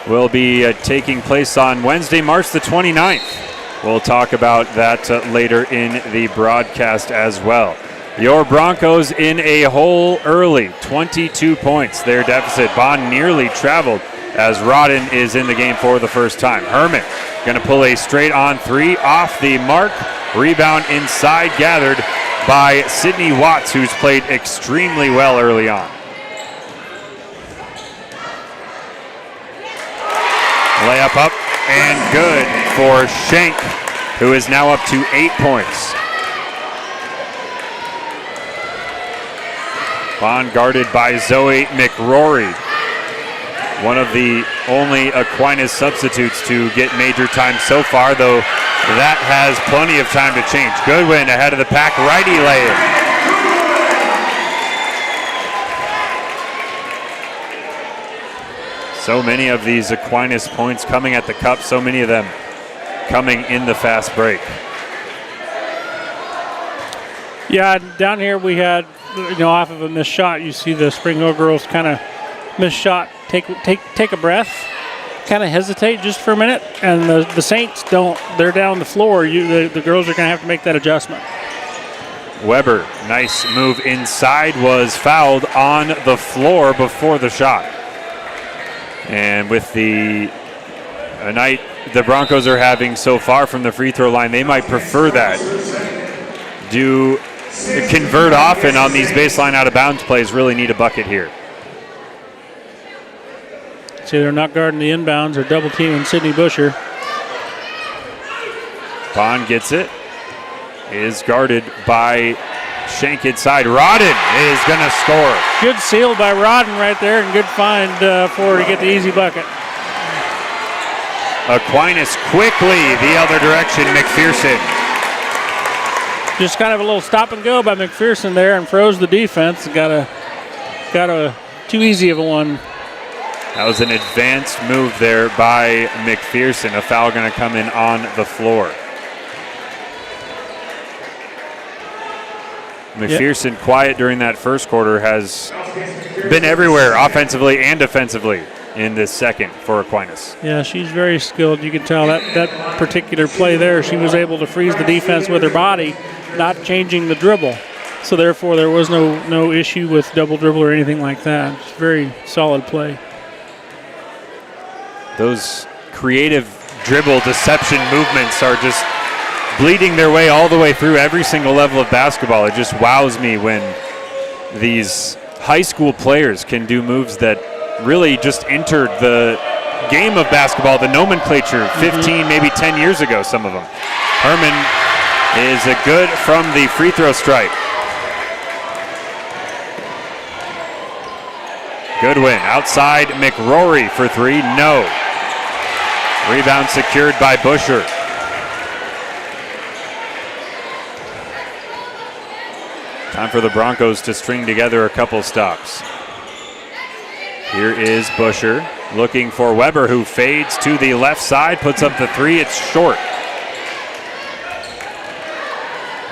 will be taking place on Wednesday, March the 29th. We'll talk about that later in the broadcast as well. Your Broncos in a hole early, 22 points. Their deficit. Bond nearly traveled as Rodden is in the game for the first time. Herman going to pull a straight on three off the mark. Rebound inside gathered by Sydney Watts, who's played extremely well early on. Layup up, and good for Schenk, who is now up to 8 points. Bond guarded by Zoe McRory, one of the only Aquinas substitutes to get major time so far, though that has plenty of time to change. Goodwin ahead of the pack, righty lay-in. So many of these Aquinas points coming at the cup, so many of them coming in the fast break. Yeah, down here we had, off of a missed shot, you see the Spring Hill girls kind of miss shot, take a breath, kind of hesitate just for a minute, and the Saints don't. They're down the floor. The girls are going to have to make that adjustment. Weber, nice move inside, was fouled on the floor before the shot. And with the night the Broncos are having so far from the free throw line, they might prefer that. Convert often on these baseline out of bounds plays, really need a bucket here. See, they're not guarding the inbounds. They're double teaming Sydney Busher. Bond gets it. Is guarded by Schenk inside. Rodden is going to score. Good seal by Rodden right there, and good find for her to get the easy bucket. Aquinas quickly the other direction. McPherson. Just kind of a little stop and go by McPherson there, and froze the defense. Got a too easy of a one. That was an advanced move there by McPherson. A foul going to come in on the floor. McPherson, quiet during that first quarter, has been everywhere offensively and defensively in this second for Aquinas. Yeah, she's very skilled. You can tell that particular play there, she was able to freeze the defense with her body, not changing the dribble. So therefore, there was no issue with double dribble or anything like that. It's a very solid play. Those creative dribble deception movements are just bleeding their way all the way through every single level of basketball. It just wows me when these high school players can do moves that really just entered the game of basketball, the nomenclature 15, maybe 10 years ago, some of them. Herman is a good from the free throw stripe. Goodwin outside McRory for three, no. Rebound secured by Busher. Time for the Broncos to string together a couple stops. Here is Busher looking for Weber, who fades to the left side, puts up the three, it's short.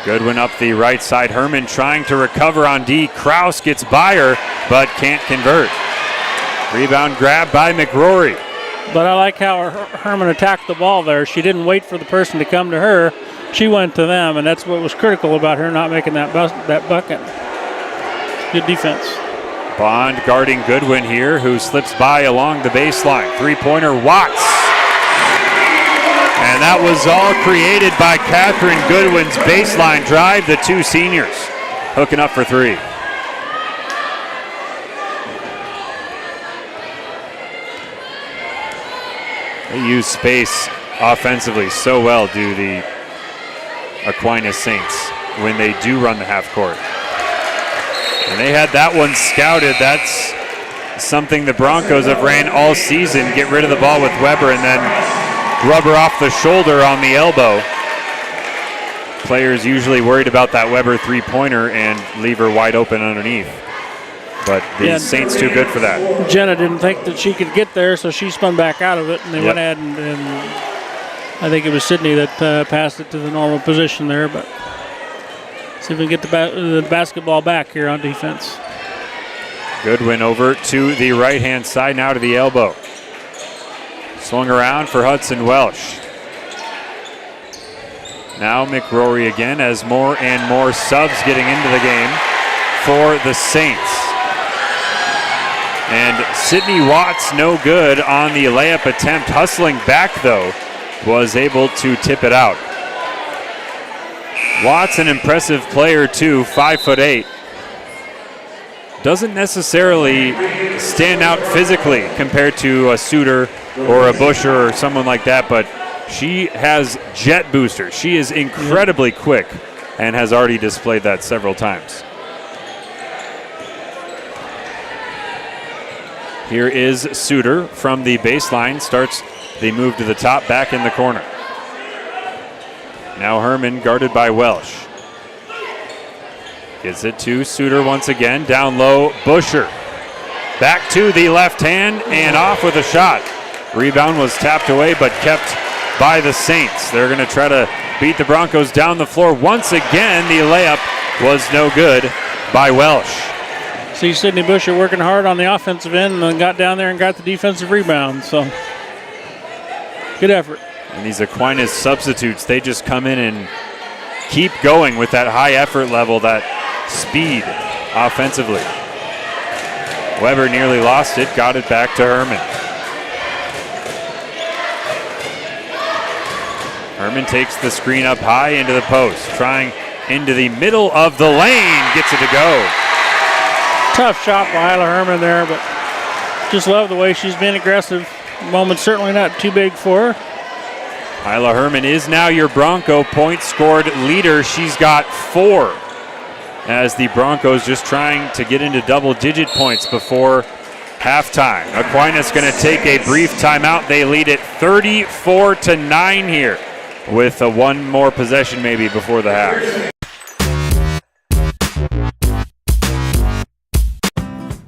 Goodwin up the right side. Herman trying to recover on D. Kraus gets by her, but can't convert. Rebound grab by McRory. But I like how Herman attacked the ball there. She didn't wait for the person to come to her. She went to them, and that's what was critical about her not making that bucket. Good defense. Bond guarding Goodwin here, who slips by along the baseline. Three-pointer, Watts. And that was all created by Catherine Goodwin's baseline drive. The two seniors hooking up for three. They use space offensively so well, do the Aquinas Saints, when they do run the half court. And they had that one scouted. That's something the Broncos have ran all season. Get rid of the ball with Weber and then rubber off the shoulder on the elbow. Players usually worried about that Weber three-pointer and leave her wide open underneath. But the Saints too good for that. Jenna didn't think that she could get there, so she spun back out of it, and they went ahead and I think it was Sydney that passed it to the normal position there. But see if we can get the basketball back here on defense. Goodwin over to the right-hand side, now to the elbow. Swung around for Hudson Welsh. Now McRory again as more and more subs getting into the game for the Saints. And Sydney Watts no good on the layup attempt. Hustling back though, was able to tip it out. Watts, an impressive player too, 5'8". doesn't necessarily stand out physically compared to a Suter or a Busher or someone like that, but she has jet boosters. She is incredibly quick and has already displayed that several times. Here is Suter from the baseline, starts the move to the top, back in the corner. Now Herman guarded by Welsh. Gets it to Suter once again, down low, Busher. Back to the left hand and off with a shot. Rebound was tapped away but kept by the Saints. They're going to try to beat the Broncos down the floor. Once again, the layup was no good by Welsh. See Sydney Busher working hard on the offensive end and then got down there and got the defensive rebound. So, good effort. And these Aquinas substitutes, they just come in and keep going with that high effort level, that speed offensively. Weber nearly lost it, got it back to Herman. Herman takes the screen up high into the post, trying into the middle of the lane, gets it to go. Tough shot by Isla Herman there, but just love the way she's been aggressive. Moment certainly not too big for her. Isla Herman is now your Bronco points scored leader. She's got 4 as the Broncos just trying to get into double-digit points before halftime. Aquinas going to take a brief timeout. They lead it 34-9 here with one more possession maybe before the half.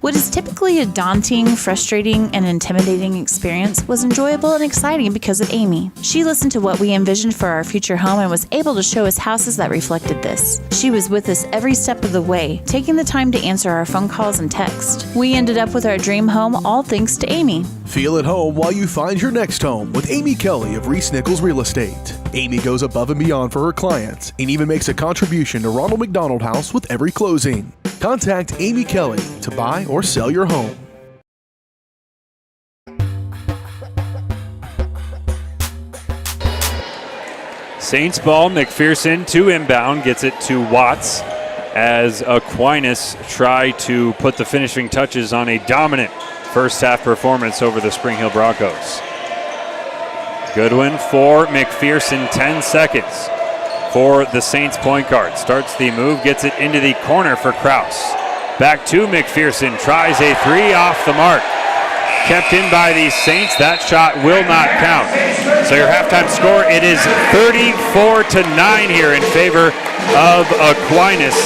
What is typically a daunting, frustrating, and intimidating experience was enjoyable and exciting because of Amy. She listened to what we envisioned for our future home and was able to show us houses that reflected this. She was with us every step of the way, taking the time to answer our phone calls and text. We ended up with our dream home all thanks to Amy. Feel at home while you find your next home with Amy Kelly of Reese Nichols Real Estate. Amy goes above and beyond for her clients and even makes a contribution to Ronald McDonald House with every closing. Contact Amy Kelly to buy or sell your home. Saints ball, McPherson to inbound, gets it to Watts as Aquinas try to put the finishing touches on a dominant first half performance over the Spring Hill Broncos. Goodwin for McPherson, 10 seconds for the Saints point guard. Starts the move, gets it into the corner for Kraus. Back to McPherson, tries a 3 off the mark. Kept in by the Saints, that shot will not count. So your halftime score, it is 34-9 here in favor of Aquinas.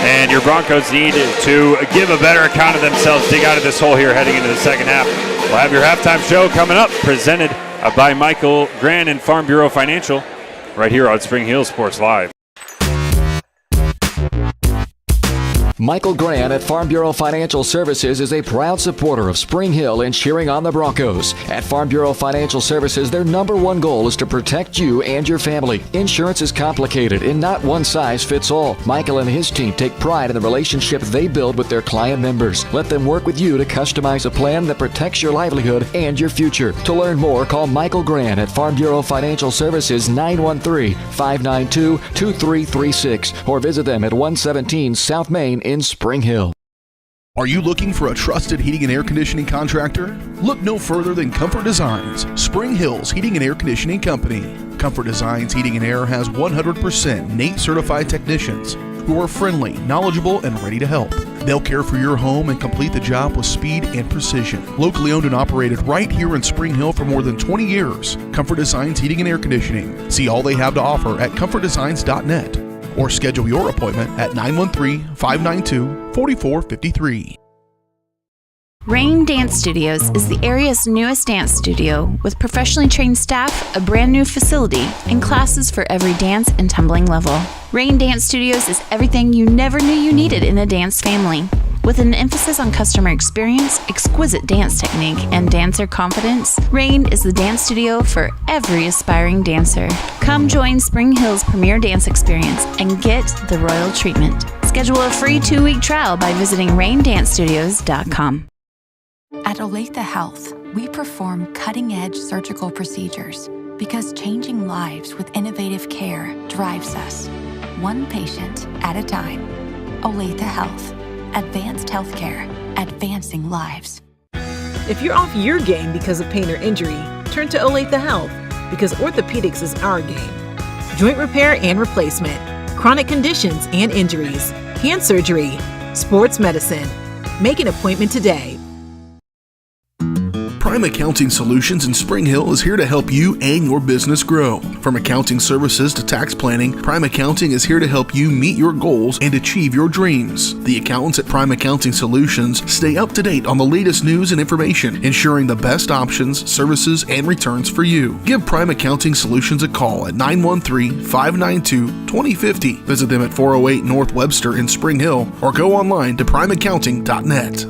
And your Broncos need to give a better account of themselves, dig out of this hole here heading into the second half. We'll have your halftime show coming up, presented by Michael Grant and Farm Bureau Financial, right here on Spring Hill Sports Live. Michael Grant at Farm Bureau Financial Services is a proud supporter of Spring Hill and cheering on the Broncos. At Farm Bureau Financial Services, their number one goal is to protect you and your family. Insurance is complicated and not one size fits all. Michael and his team take pride in the relationship they build with their client members. Let them work with you to customize a plan that protects your livelihood and your future. To learn more, call Michael Grant at Farm Bureau Financial Services 913-592-2336 or visit them at 117 South Main in Spring Hill. Are you looking for a trusted heating and air conditioning contractor? Look no further than Comfort Designs, Spring Hill's heating and air conditioning company. Comfort Designs Heating and Air has 100% NATE certified technicians who are friendly, knowledgeable, and ready to help. They'll care for your home and complete the job with speed and precision. Locally owned and operated right here in Spring Hill for more than 20 years. Comfort Designs Heating and Air Conditioning. See all they have to offer at comfortdesigns.net. Or schedule your appointment at 913-592-4453. Rain Dance Studios is the area's newest dance studio with professionally trained staff, a brand new facility, and classes for every dance and tumbling level. Rain Dance Studios is everything you never knew you needed in a dance family. With an emphasis on customer experience, exquisite dance technique, and dancer confidence, Rain is the dance studio for every aspiring dancer. Come join Spring Hill's premier dance experience and get the royal treatment. Schedule a free 2-week trial by visiting raindancestudios.com. At Olathe Health, we perform cutting-edge surgical procedures because changing lives with innovative care drives us, one patient at a time. Olathe Health. Advanced healthcare, advancing lives. If you're off your game because of pain or injury, turn to Olathe Health, because orthopedics is our game. Joint repair and replacement, chronic conditions and injuries, hand surgery, sports medicine. Make an appointment today. Prime Accounting Solutions in Spring Hill is here to help you and your business grow. From accounting services to tax planning, Prime Accounting is here to help you meet your goals and achieve your dreams. The accountants at Prime Accounting Solutions stay up to date on the latest news and information, ensuring the best options, services, and returns for you. Give Prime Accounting Solutions a call at 913-592-2050. Visit them at 408 North Webster in Spring Hill or go online to primeaccounting.net.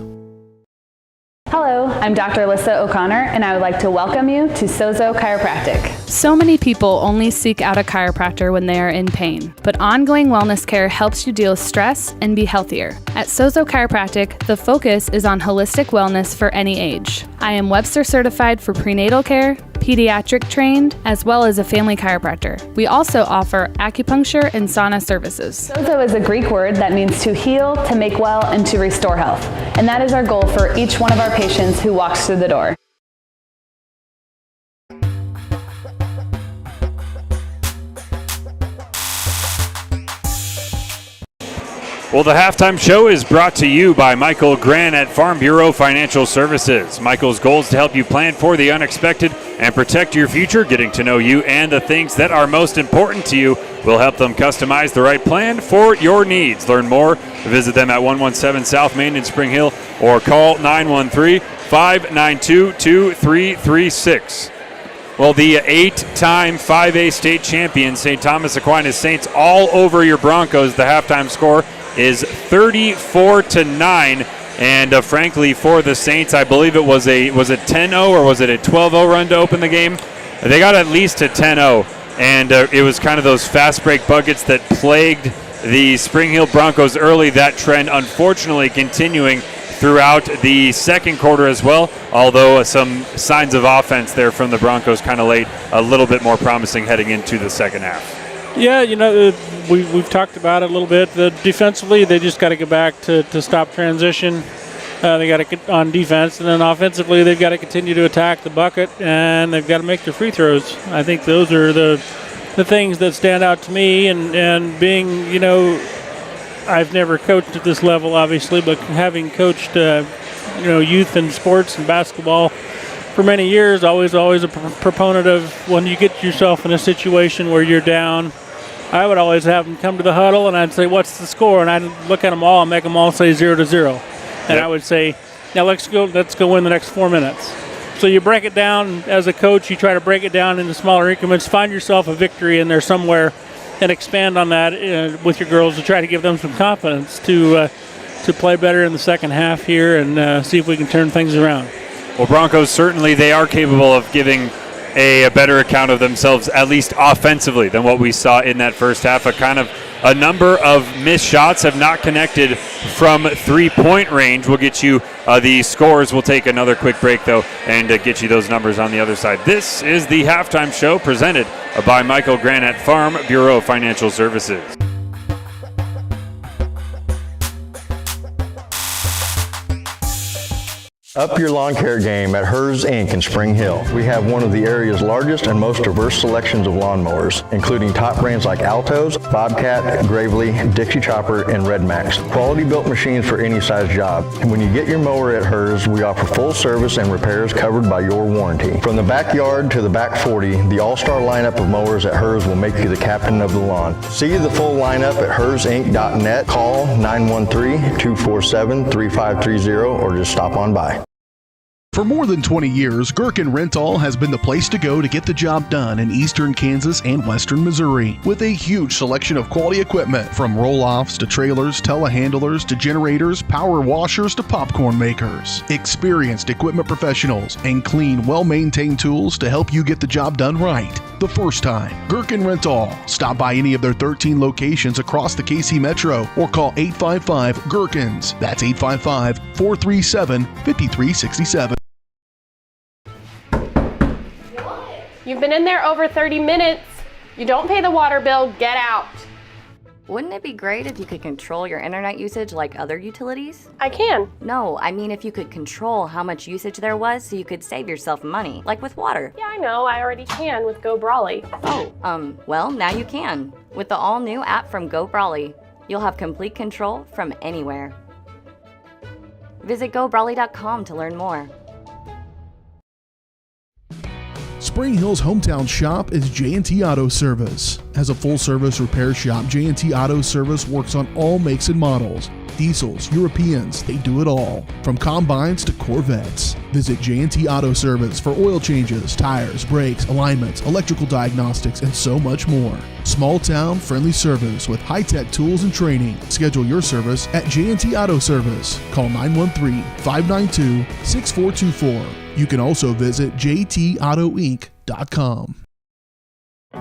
Hello, I'm Dr. Alyssa O'Connor, and I would like to welcome you to Sozo Chiropractic. So many people only seek out a chiropractor when they are in pain, but ongoing wellness care helps you deal with stress and be healthier. At Sozo Chiropractic, the focus is on holistic wellness for any age. I am Webster certified for prenatal care, pediatric trained, as well as a family chiropractor. We also offer acupuncture and sauna services. Sozo is a Greek word that means to heal, to make well, and to restore health. And that is our goal for each one of our patients who walks through the door. Well, the halftime show is brought to you by Michael Gran at Farm Bureau Financial Services. Michael's goal is to help you plan for the unexpected and protect your future. Getting to know you and the things that are most important to you will help them customize the right plan for your needs. Learn more. Visit them at 117 South Main in Spring Hill or call 913-592-2336. Well, the 8-time 5A state champion, St. Thomas Aquinas Saints, all over your Broncos. The halftime score is 34-9, and frankly, for the Saints, I believe it was a 10-0 or was it a 12-0 run to open the game? They got at least a 10-0, and it was kind of those fast break buckets that plagued the Spring Hill Broncos early. That trend, unfortunately, continuing throughout the second quarter as well, although some signs of offense there from the Broncos kind of late, a little bit more promising heading into the second half. Yeah, we've talked about it a little bit. Defensively, they just got to get back to stop transition. They got to get on defense, and then offensively, they've got to continue to attack the bucket, and they've got to make their free throws. I think those are the things that stand out to me. And being, I've never coached at this level, obviously, but having coached, youth and sports and basketball for many years, always a proponent of when you get yourself in a situation where you're down, I would always have them come to the huddle, and I'd say, what's the score? And I'd look at them all and make them all say 0-0. And I would say, now let's go win the next 4 minutes. So you break it down as a coach, you try to break it down into smaller increments, find yourself a victory in there somewhere, and expand on that with your girls to try to give them some confidence to play better in the second half here and see if we can turn things around. Well, Broncos, certainly they are capable of giving a better account of themselves, at least offensively, than what we saw in that first half. A number of missed shots have not connected from three-point range. We'll get you the scores. We'll take another quick break, though, and get you those numbers on the other side. This is the halftime show presented by Michael Gran at Farm Bureau Financial Services. Up your lawn care game at Hers Inc. in Spring Hill. We have one of the area's largest and most diverse selections of lawnmowers, including top brands like Altos, Bobcat, Gravely, Dixie Chopper, and Red Max. Quality built machines for any size job. And when you get your mower at Hers, we offer full service and repairs covered by your warranty. From the backyard to the back 40, the all-star lineup of mowers at Hers will make you the captain of the lawn. See the full lineup at hersinc.net. Call 913-247-3530 or just stop on by. For more than 20 years, Gherkin Rental has been the place to go to get the job done in eastern Kansas and western Missouri. With a huge selection of quality equipment, from roll-offs to trailers, telehandlers to generators, power washers to popcorn makers. Experienced equipment professionals and clean, well-maintained tools to help you get the job done right the first time. Gherkin Rental. Stop by any of their 13 locations across the KC Metro or call 855-GHERKINS. That's 855-437-5367. You've been in there over 30 minutes. You don't pay the water bill, get out. Wouldn't it be great if you could control your internet usage like other utilities? I can. No, I mean if you could control how much usage there was so you could save yourself money, like with water. Yeah, I know. I already can with Go Brawly. Oh, well, now you can. With the all-new app from Go Brawly, you'll have complete control from anywhere. Visit GoBrawly.com to learn more. Spring Hill's hometown shop is J&T Auto Service. As a full-service repair shop, J&T Auto Service works on all makes and models. Diesels, Europeans, they do it all. From combines to Corvettes. Visit J&T Auto Service for oil changes, tires, brakes, alignments, electrical diagnostics, and so much more. Small town, friendly service with high-tech tools and training. Schedule your service at J&T Auto Service. Call 913-592-6424. You can also visit jtautoinc.com.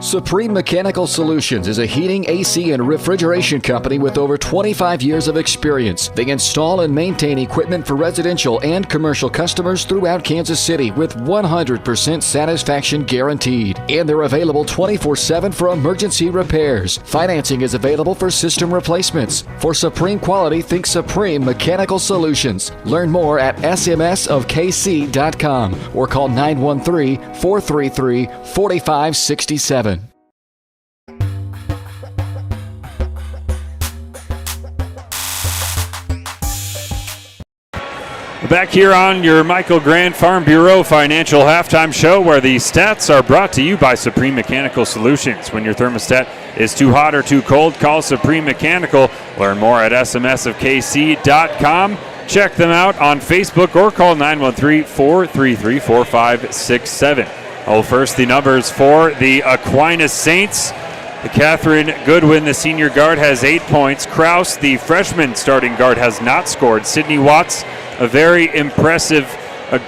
Supreme Mechanical Solutions is a heating, AC, and refrigeration company with over 25 years of experience. They install and maintain equipment for residential and commercial customers throughout Kansas City with 100% satisfaction guaranteed. And they're available 24/7 for emergency repairs. Financing is available for system replacements. For supreme quality, think Supreme Mechanical Solutions. Learn more at smsofkc.com or call 913-433-4567. Back here on your Michael Grand Farm Bureau Financial Halftime Show, where the stats are brought to you by Supreme Mechanical Solutions. When your thermostat is too hot or too cold, call Supreme Mechanical. Learn more at smsofkc.com. Check them out on Facebook or call 913-433-4567. Oh, first, the numbers for the Aquinas Saints. Catherine Goodwin, the senior guard, has 8 points. Kraus, the freshman starting guard, has not scored. Sydney Watts, a very impressive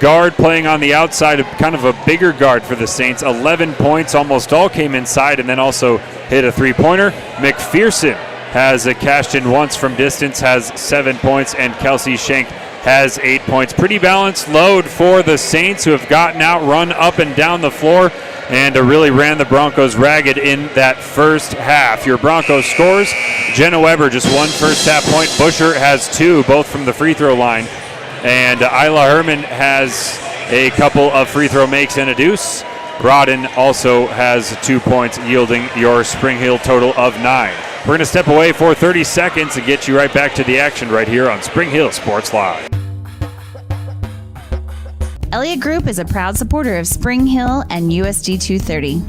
guard playing on the outside, kind of a bigger guard for the Saints. 11 points, almost all came inside, and then also hit a three-pointer. McPherson has cashed in once from distance, has 7 points, and Kelsey Schenk has 8 points. Pretty balanced load for the Saints, who have gotten out, run up and down the floor, and really ran the Broncos ragged in that first half. Your Broncos scores: Jenna Weber just one first half point. Busher has 2, both from the free throw line. And Isla Herman has a couple of free throw makes and a deuce. Rodden also has 2 points, yielding your Spring Hill total of 9. We're going to step away for 30 seconds and get you right back to the action right here on Spring Hill Sports Live. Elliott Group is a proud supporter of Spring Hill and USD 230.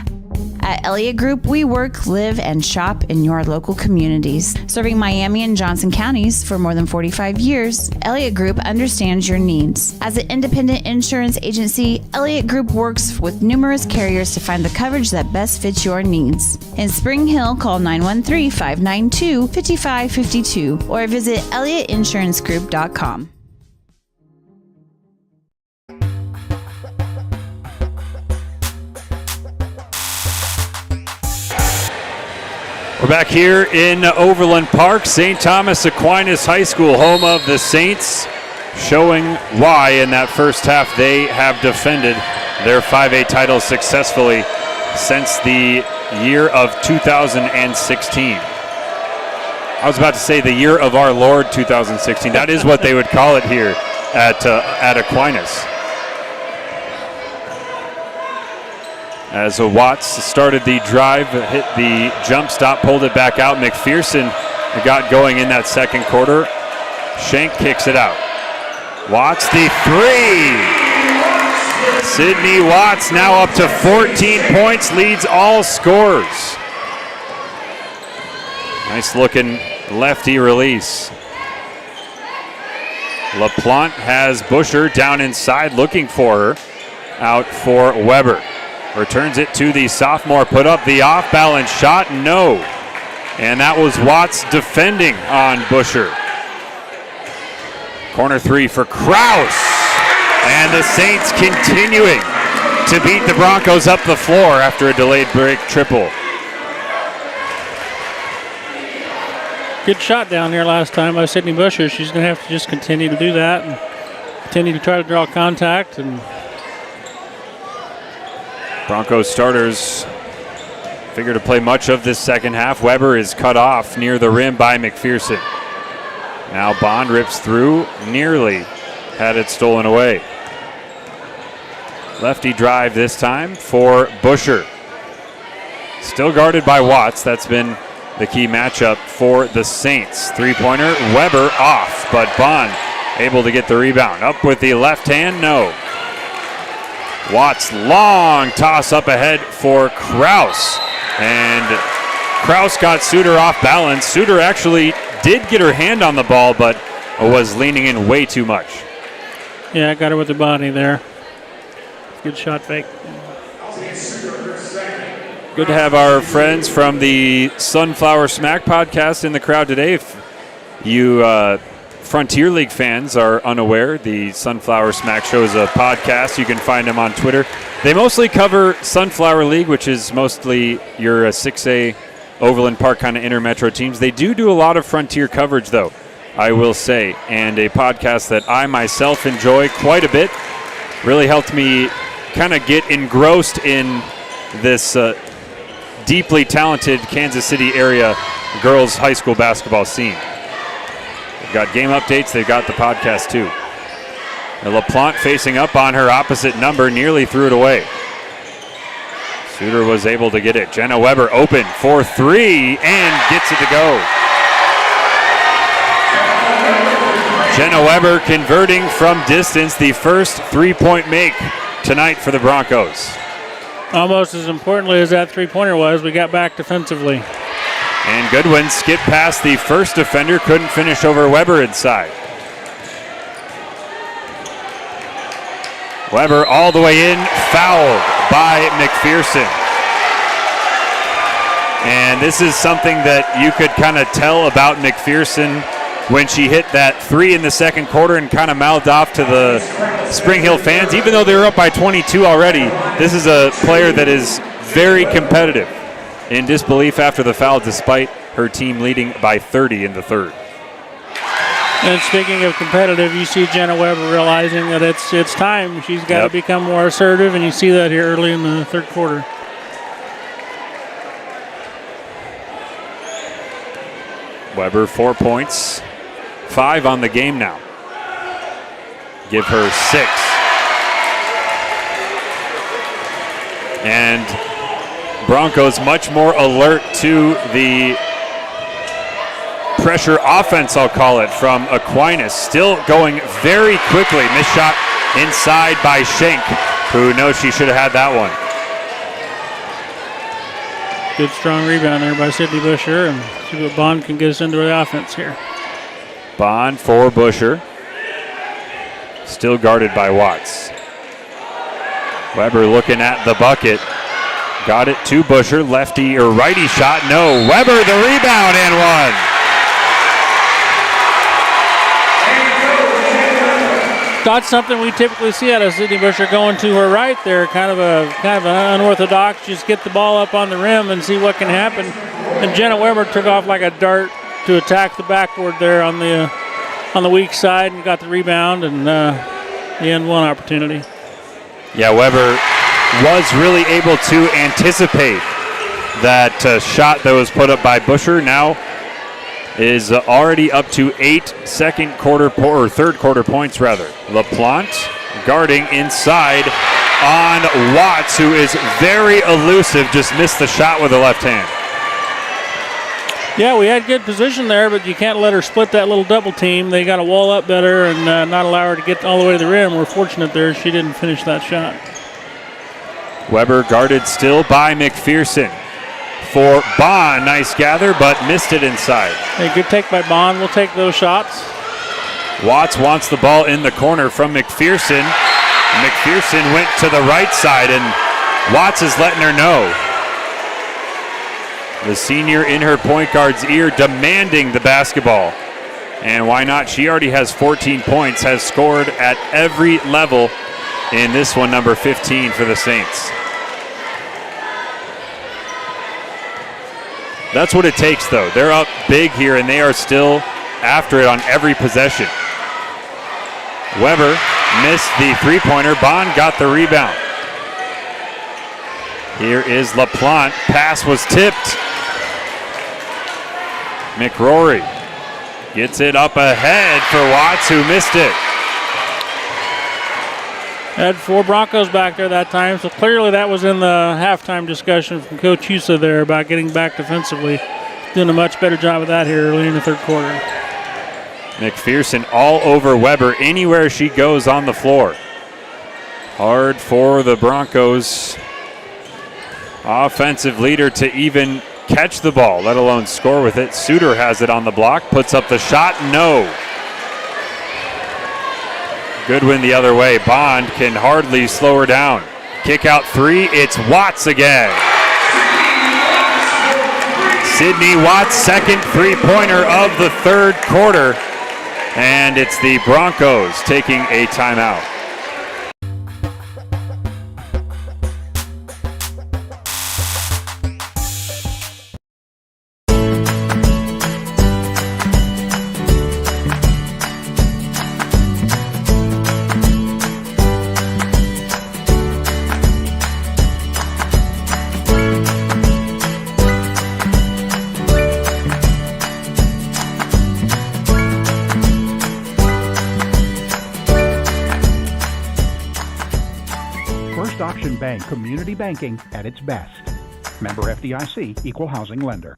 At Elliott Group, we work, live, and shop in your local communities. Serving Miami and Johnson counties for more than 45 years, Elliott Group understands your needs. As an independent insurance agency, Elliott Group works with numerous carriers to find the coverage that best fits your needs. In Spring Hill, call 913-592-5552 or visit ElliottInsuranceGroup.com. We're back here in Overland Park, St. Thomas Aquinas High School, home of the Saints, showing why in that first half they have defended their 5A title successfully since the year of 2016. I was about to say the year of our Lord 2016. That is what they would call it here at Aquinas. As Watts started the drive, hit the jump stop, pulled it back out. McPherson got going in that second quarter. Schenk kicks it out. Watts the three. Sydney Watts now up to 14 points, leads all scorers. Nice looking lefty release. LaPlante has Busher down inside looking for her. Out for Weber. Returns it to the sophomore, put up the off-balance shot, no. And that was Watts defending on Busher. Corner three for Kraus. And the Saints continuing to beat the Broncos up the floor after a delayed break triple. Good shot down there last time by Sydney Busher. She's going to have to just continue to do that and continue to try to draw contact. And Broncos starters figure to play much of this second half. Weber is cut off near the rim by McPherson. Now Bond rips through, nearly had it stolen away. Lefty drive this time for Busher. Still guarded by Watts. That's been the key matchup for the Saints. Three-pointer, Weber off, but Bond able to get the rebound. Up with the left hand, no. Watts, long toss up ahead for Kraus. And Kraus got Suter off balance. Suter actually did get her hand on the ball, but was leaning in way too much. Yeah, I got her with the body there. Good shot fake. Good to have our friends from the Sunflower Smack podcast in the crowd today. If you Frontier League fans are unaware, the Sunflower Smack show is a podcast. You can find them on Twitter. They mostly cover Sunflower League, which is mostly your 6A Overland Park kind of intermetro teams. They do a lot of Frontier coverage, though, I will say, and a podcast that I myself enjoy quite a bit. Really helped me kind of get engrossed in this deeply talented Kansas City area girls high school basketball scene. They've got game updates. They've got the podcast, too. And LaPlante facing up on her opposite number, nearly threw it away. Suter was able to get it. Jenna Weber open for three and gets it to go. Jenna Weber converting from distance, the first three-point make tonight for the Broncos. Almost as importantly as that three-pointer was, we got back defensively. And Goodwin skipped past the first defender, couldn't finish over Weber inside. Weber all the way in, fouled by McPherson. And this is something that you could kind of tell about McPherson when she hit that three in the second quarter and kind of mouthed off to the Spring Hill fans. Even though they were up by 22 already, this is a player that is very competitive. In disbelief after the foul, despite her team leading by 30 in the third. And speaking of competitive, you see Jenna Weber realizing that it's time. She's got to become more assertive, and you see that here early in the third quarter. Weber 4 points, 5 on the game now. Give her 6. And Broncos much more alert to the pressure offense, I'll call it, from Aquinas. Still going very quickly. Missed shot inside by Schenk, who knows she should have had that one. Good strong rebound there by Sydney Busher, and see what Bond can get us into the offense here. Bond for Busher. Still guarded by Watts. Weber looking at the bucket. Got it to Busher. Lefty or righty shot. No. Weber the rebound and one. That's something we typically see out of Sydney Busher, going to her right there, kind of an unorthodox. Just get the ball up on the rim and see what can happen. And Jenna Weber took off like a dart to attack the backboard there on the weak side and got the rebound and the end one opportunity. Yeah, Weber was really able to anticipate that shot that was put up by Busher. Now is already up to 8 third quarter points rather. LaPlante guarding inside on Watts, who is very elusive, just missed the shot with the left hand. Yeah, we had good position there, but you can't let her split that little double team. They got to wall up better and not allow her to get all the way to the rim. We're fortunate there she didn't finish that shot. Weber guarded still by McPherson. For Bond, nice gather, but missed it inside. Hey, good take by Bond. We'll take those shots. Watts wants the ball in the corner from McPherson. McPherson went to the right side, and Watts is letting her know. The senior in her point guard's ear demanding the basketball. And why not? She already has 14 points, has scored at every level in this one, number 15 for the Saints. That's what it takes, though. They're up big here, and they are still after it on every possession. Weber missed the three-pointer. Bond got the rebound. Here is LaPlante. Pass was tipped. McRory gets it up ahead for Watts, who missed it. Had 4 Broncos back there that time, so clearly that was in the halftime discussion from Coach Husa there about getting back defensively. Doing a much better job of that here early in the third quarter. McPherson all over Weber anywhere she goes on the floor. Hard for the Broncos offensive leader to even catch the ball, let alone score with it. Suter has it on the block, puts up the shot, no. Goodwin the other way. Bond can hardly slow her down. Kick out 3, it's Watts again. Sydney Watts' second three-pointer of the third quarter. And it's the Broncos taking a timeout. Auction Bank, community banking at its best. Member FDIC, equal housing lender.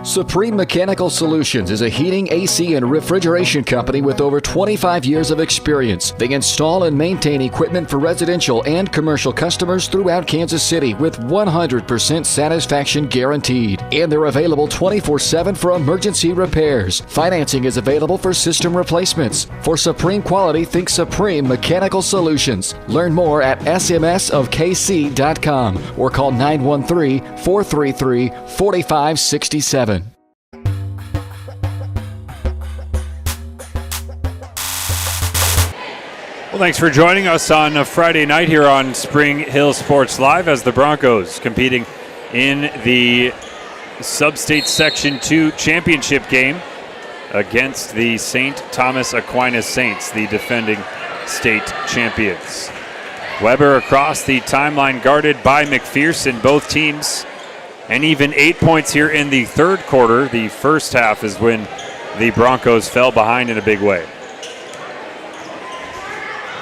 Supreme Mechanical Solutions is a heating, AC, and refrigeration company with over 25 years of experience. They install and maintain equipment for residential and commercial customers throughout Kansas City with 100% satisfaction guaranteed. And they're available 24/7 for emergency repairs. Financing is available for system replacements. For supreme quality, think Supreme Mechanical Solutions. Learn more at smsofkc.com or call 913-433-4567. Well, thanks for joining us on a Friday night here on Spring Hill Sports Live as the Broncos competing in the Sub-State Section 2 championship game against the St. Thomas Aquinas Saints, the defending state champions. Weber across the timeline guarded by McPherson. Both teams and even 8 points here in the third quarter. The first half is when the Broncos fell behind in a big way.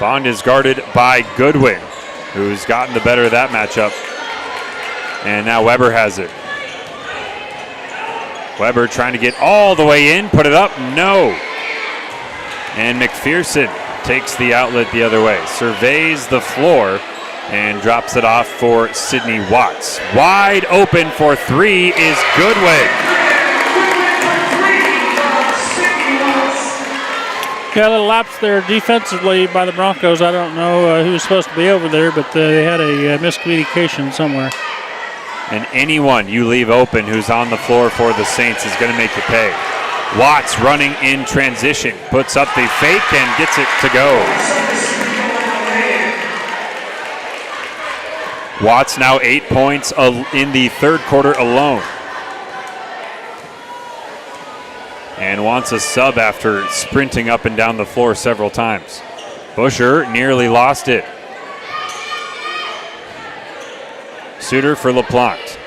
Bond is guarded by Goodwin, who's gotten the better of that matchup. And now Weber has it. Weber trying to get all the way in, put it up, no. And McPherson takes the outlet the other way, surveys the floor, and drops it off for Sydney Watts. Wide open for 3 is Goodwin. Got a little lapse there defensively by the Broncos. I don't know who was supposed to be over there, but they had a miscommunication somewhere. And anyone you leave open who's on the floor for the Saints is going to make you pay. Watts running in transition, puts up the fake and gets it to go. Watts now 8 points in the third quarter alone. And wants a sub after sprinting up and down the floor several times. Busher nearly lost it. Suter for LaPlante.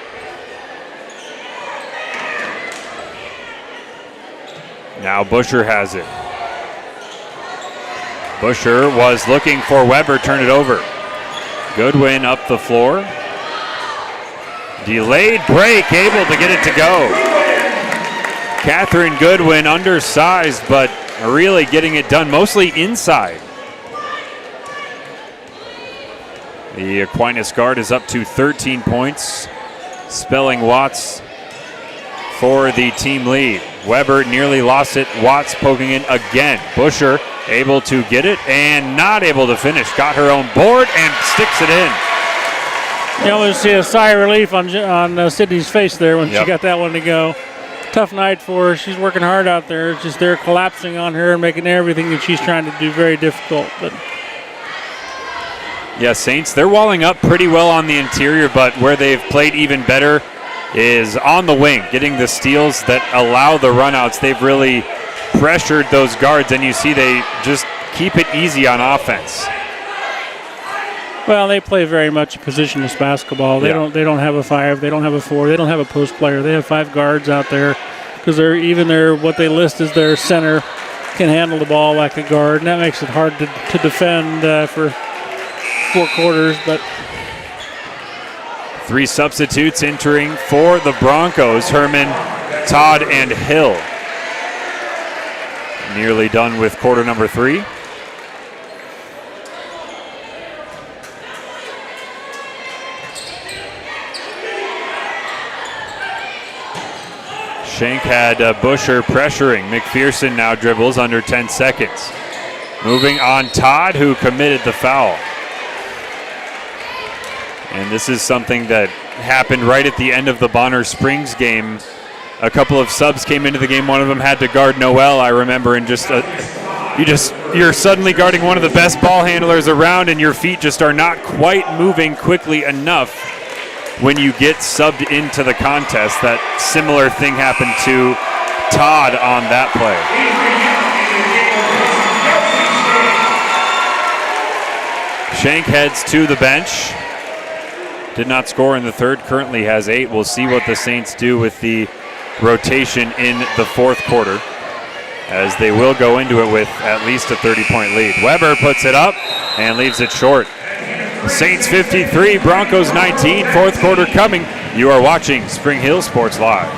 Now Busher has it. Busher was looking for Weber, turned it over. Goodwin up the floor. Delayed break, able to get it to go. Catherine Goodwin, undersized, but really getting it done, mostly inside. The Aquinas guard is up to 13 points, spelling Watts for the team lead. Weber nearly lost it. Watts poking in again. Busher able to get it and not able to finish. Got her own board and sticks it in. You almost see a sigh of relief on Sydney's face there when she got that one to go. Tough night for her. She's working hard out there. It's just they're collapsing on her and making everything that she's trying to do very difficult. But yeah, Saints, they're walling up pretty well on the interior, but where they've played even better is on the wing, getting the steals that allow the runouts. They've really pressured those guards, and you see they just keep it easy on offense. Well, they play very much positionless basketball. They don't have a 5, they don't have a 4, they don't have a post player. They have 5 guards out there because what they list as their center can handle the ball like a guard, and that makes it hard to defend for 4 quarters. But 3 substitutes entering for the Broncos: Herman, Todd, and Hill. Nearly done with quarter number 3. Schenk had Busher pressuring. McPherson now dribbles under 10 seconds. Moving on Todd, who committed the foul. And this is something that happened right at the end of the Bonner Springs game. A couple of subs came into the game. One of them had to guard Noel, I remember, and you're suddenly guarding one of the best ball handlers around, and your feet just are not quite moving quickly enough when you get subbed into the contest. That similar thing happened to Todd on that play. Schenk heads to the bench. Did not score in the third, currently has 8. We'll see what the Saints do with the rotation in the fourth quarter, as they will go into it with at least a 30-point lead. Weber puts it up and leaves it short. Saints 53, Broncos 19, fourth quarter coming. You are watching Spring Hill Sports Live.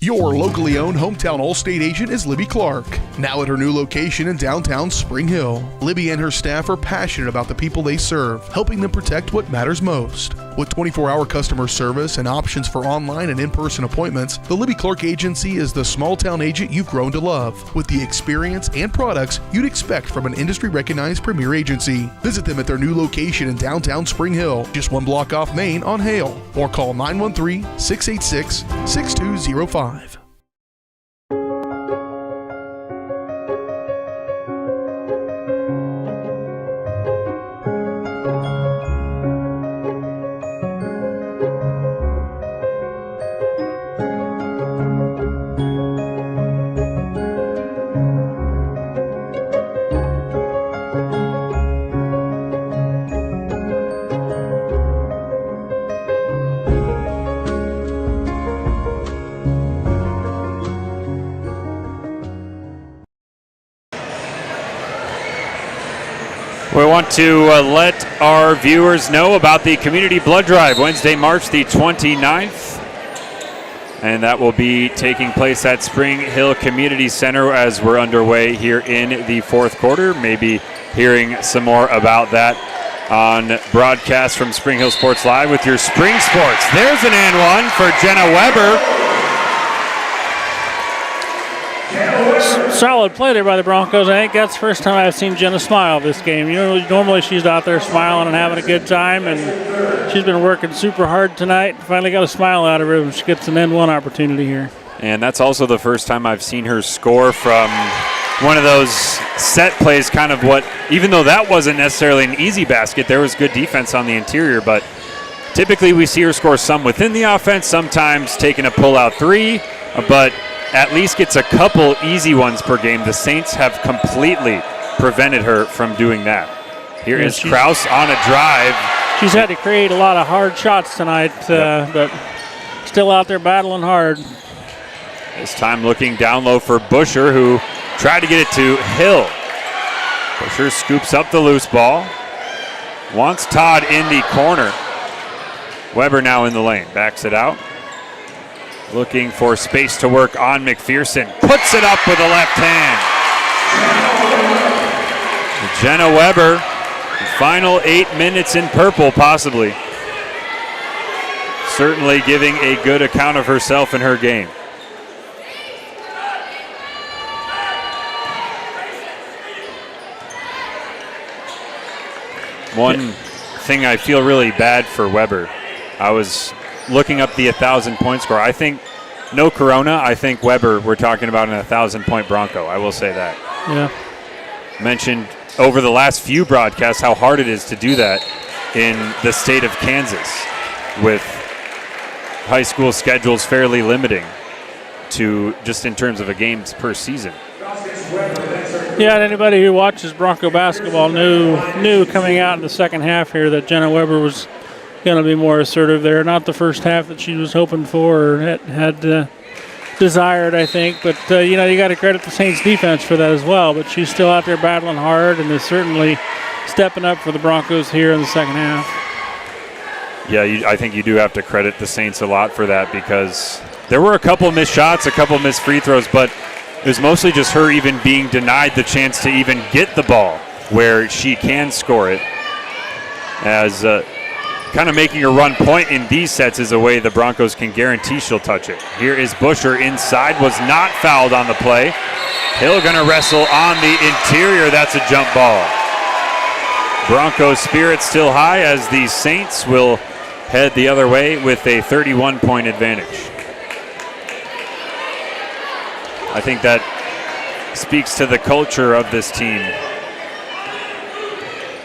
Your locally owned hometown Allstate agent is Libby Clark, now at her new location in downtown Spring Hill. Libby and her staff are passionate about the people they serve, helping them protect what matters most. With 24-hour customer service and options for online and in-person appointments, the Libby Clark Agency is the small-town agent you've grown to love, with the experience and products you'd expect from an industry-recognized premier agency. Visit them at their new location in downtown Spring Hill, just 1 block off Main on Hale, or call 913-686-6205. We want to let our viewers know about the Community Blood Drive Wednesday, March the 29th. And that will be taking place at Spring Hill Community Center as we're underway here in the fourth quarter. Maybe hearing some more about that on broadcast from Spring Hill Sports Live with your Spring Sports. There's an and one for Jenna Weber. Solid play there by the Broncos. I think that's the first time I've seen Jenna smile this game. You know, normally she's out there smiling and having a good time, and she's been working super hard tonight. Finally got a smile out of her when she gets an N1 opportunity here. And that's also the first time I've seen her score from one of those set plays, kind of what, even though that wasn't necessarily an easy basket, there was good defense on the interior, but typically we see her score some within the offense, sometimes taking a pull-out 3, but at least gets a couple easy ones per game. The Saints have completely prevented her from doing that. Here is Kraus on a drive. She's had to create a lot of hard shots tonight, but still out there battling hard. This time looking down low for Busher, who tried to get it to Hill. Busher scoops up the loose ball. Wants Todd in the corner. Weber now in the lane, backs it out. Looking for space to work on McPherson. Puts it up with the left hand. Jenna Weber, the final 8 minutes in purple, possibly. Certainly giving a good account of herself in her game. One thing I feel really bad for Weber. I was looking up the 1,000-point score. I think no Corona. I think Weber, we're talking about an 1,000-point Bronco. I will say that. Yeah. Mentioned over the last few broadcasts how hard it is to do that in the state of Kansas with high school schedules fairly limiting. to just in terms of a games per season. Yeah, and anybody who watches Bronco basketball knew coming out in the second half here that Jenna Weber was going to be more assertive there. Not the first half that she was hoping for or had desired, I think. But, you got to credit the Saints defense for that as well. But she's still out there battling hard and is certainly stepping up for the Broncos here in the second half. Yeah, I think you do have to credit the Saints a lot for that because there were a couple missed shots, a couple missed free throws, but it was mostly just her even being denied the chance to even get the ball where she can score it. As kind of making her run point in these sets is a way the Broncos can guarantee she'll touch it. Here is Busher inside, was not fouled on the play. Hill going to wrestle on the interior. That's a jump ball. Broncos spirit still high as the Saints will head the other way with a 31-point advantage. I think that speaks to the culture of this team.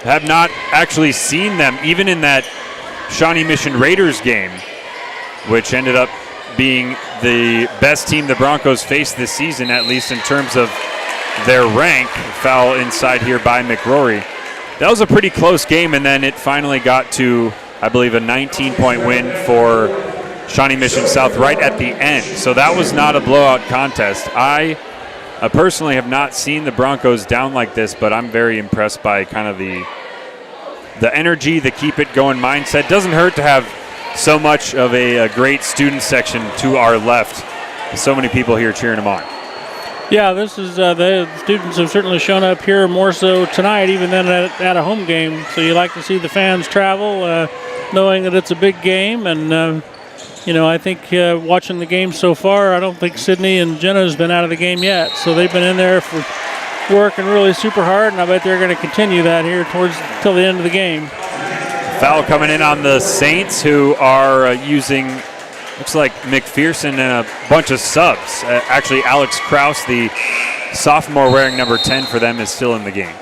Have not actually seen them, even in that Shawnee Mission Raiders game, which ended up being the best team the Broncos faced this season, at least in terms of their rank. Foul inside here by McRory. That was a pretty close game, and then it finally got to, I believe, a 19-point win for Shawnee Mission South right at the end. So that was not a blowout contest. I personally have not seen the Broncos down like this, but I'm very impressed by kind of the energy, the keep it going mindset. Doesn't hurt to have so much of a great student section to our left. So many people here cheering them on. Yeah, this is the students have certainly shown up here more so tonight even than at a home game. So you like to see the fans travel, knowing that it's a big game. And, I think watching the game so far, I don't think Sydney and Jenna has been out of the game yet. So they've been in there for working really super hard, and I bet they're going to continue that here till the end of the game. Foul coming in on the Saints, who are using, looks like McPherson and a bunch of subs. Actually, Alex Kraus, the sophomore wearing number 10 for them, is still in the game.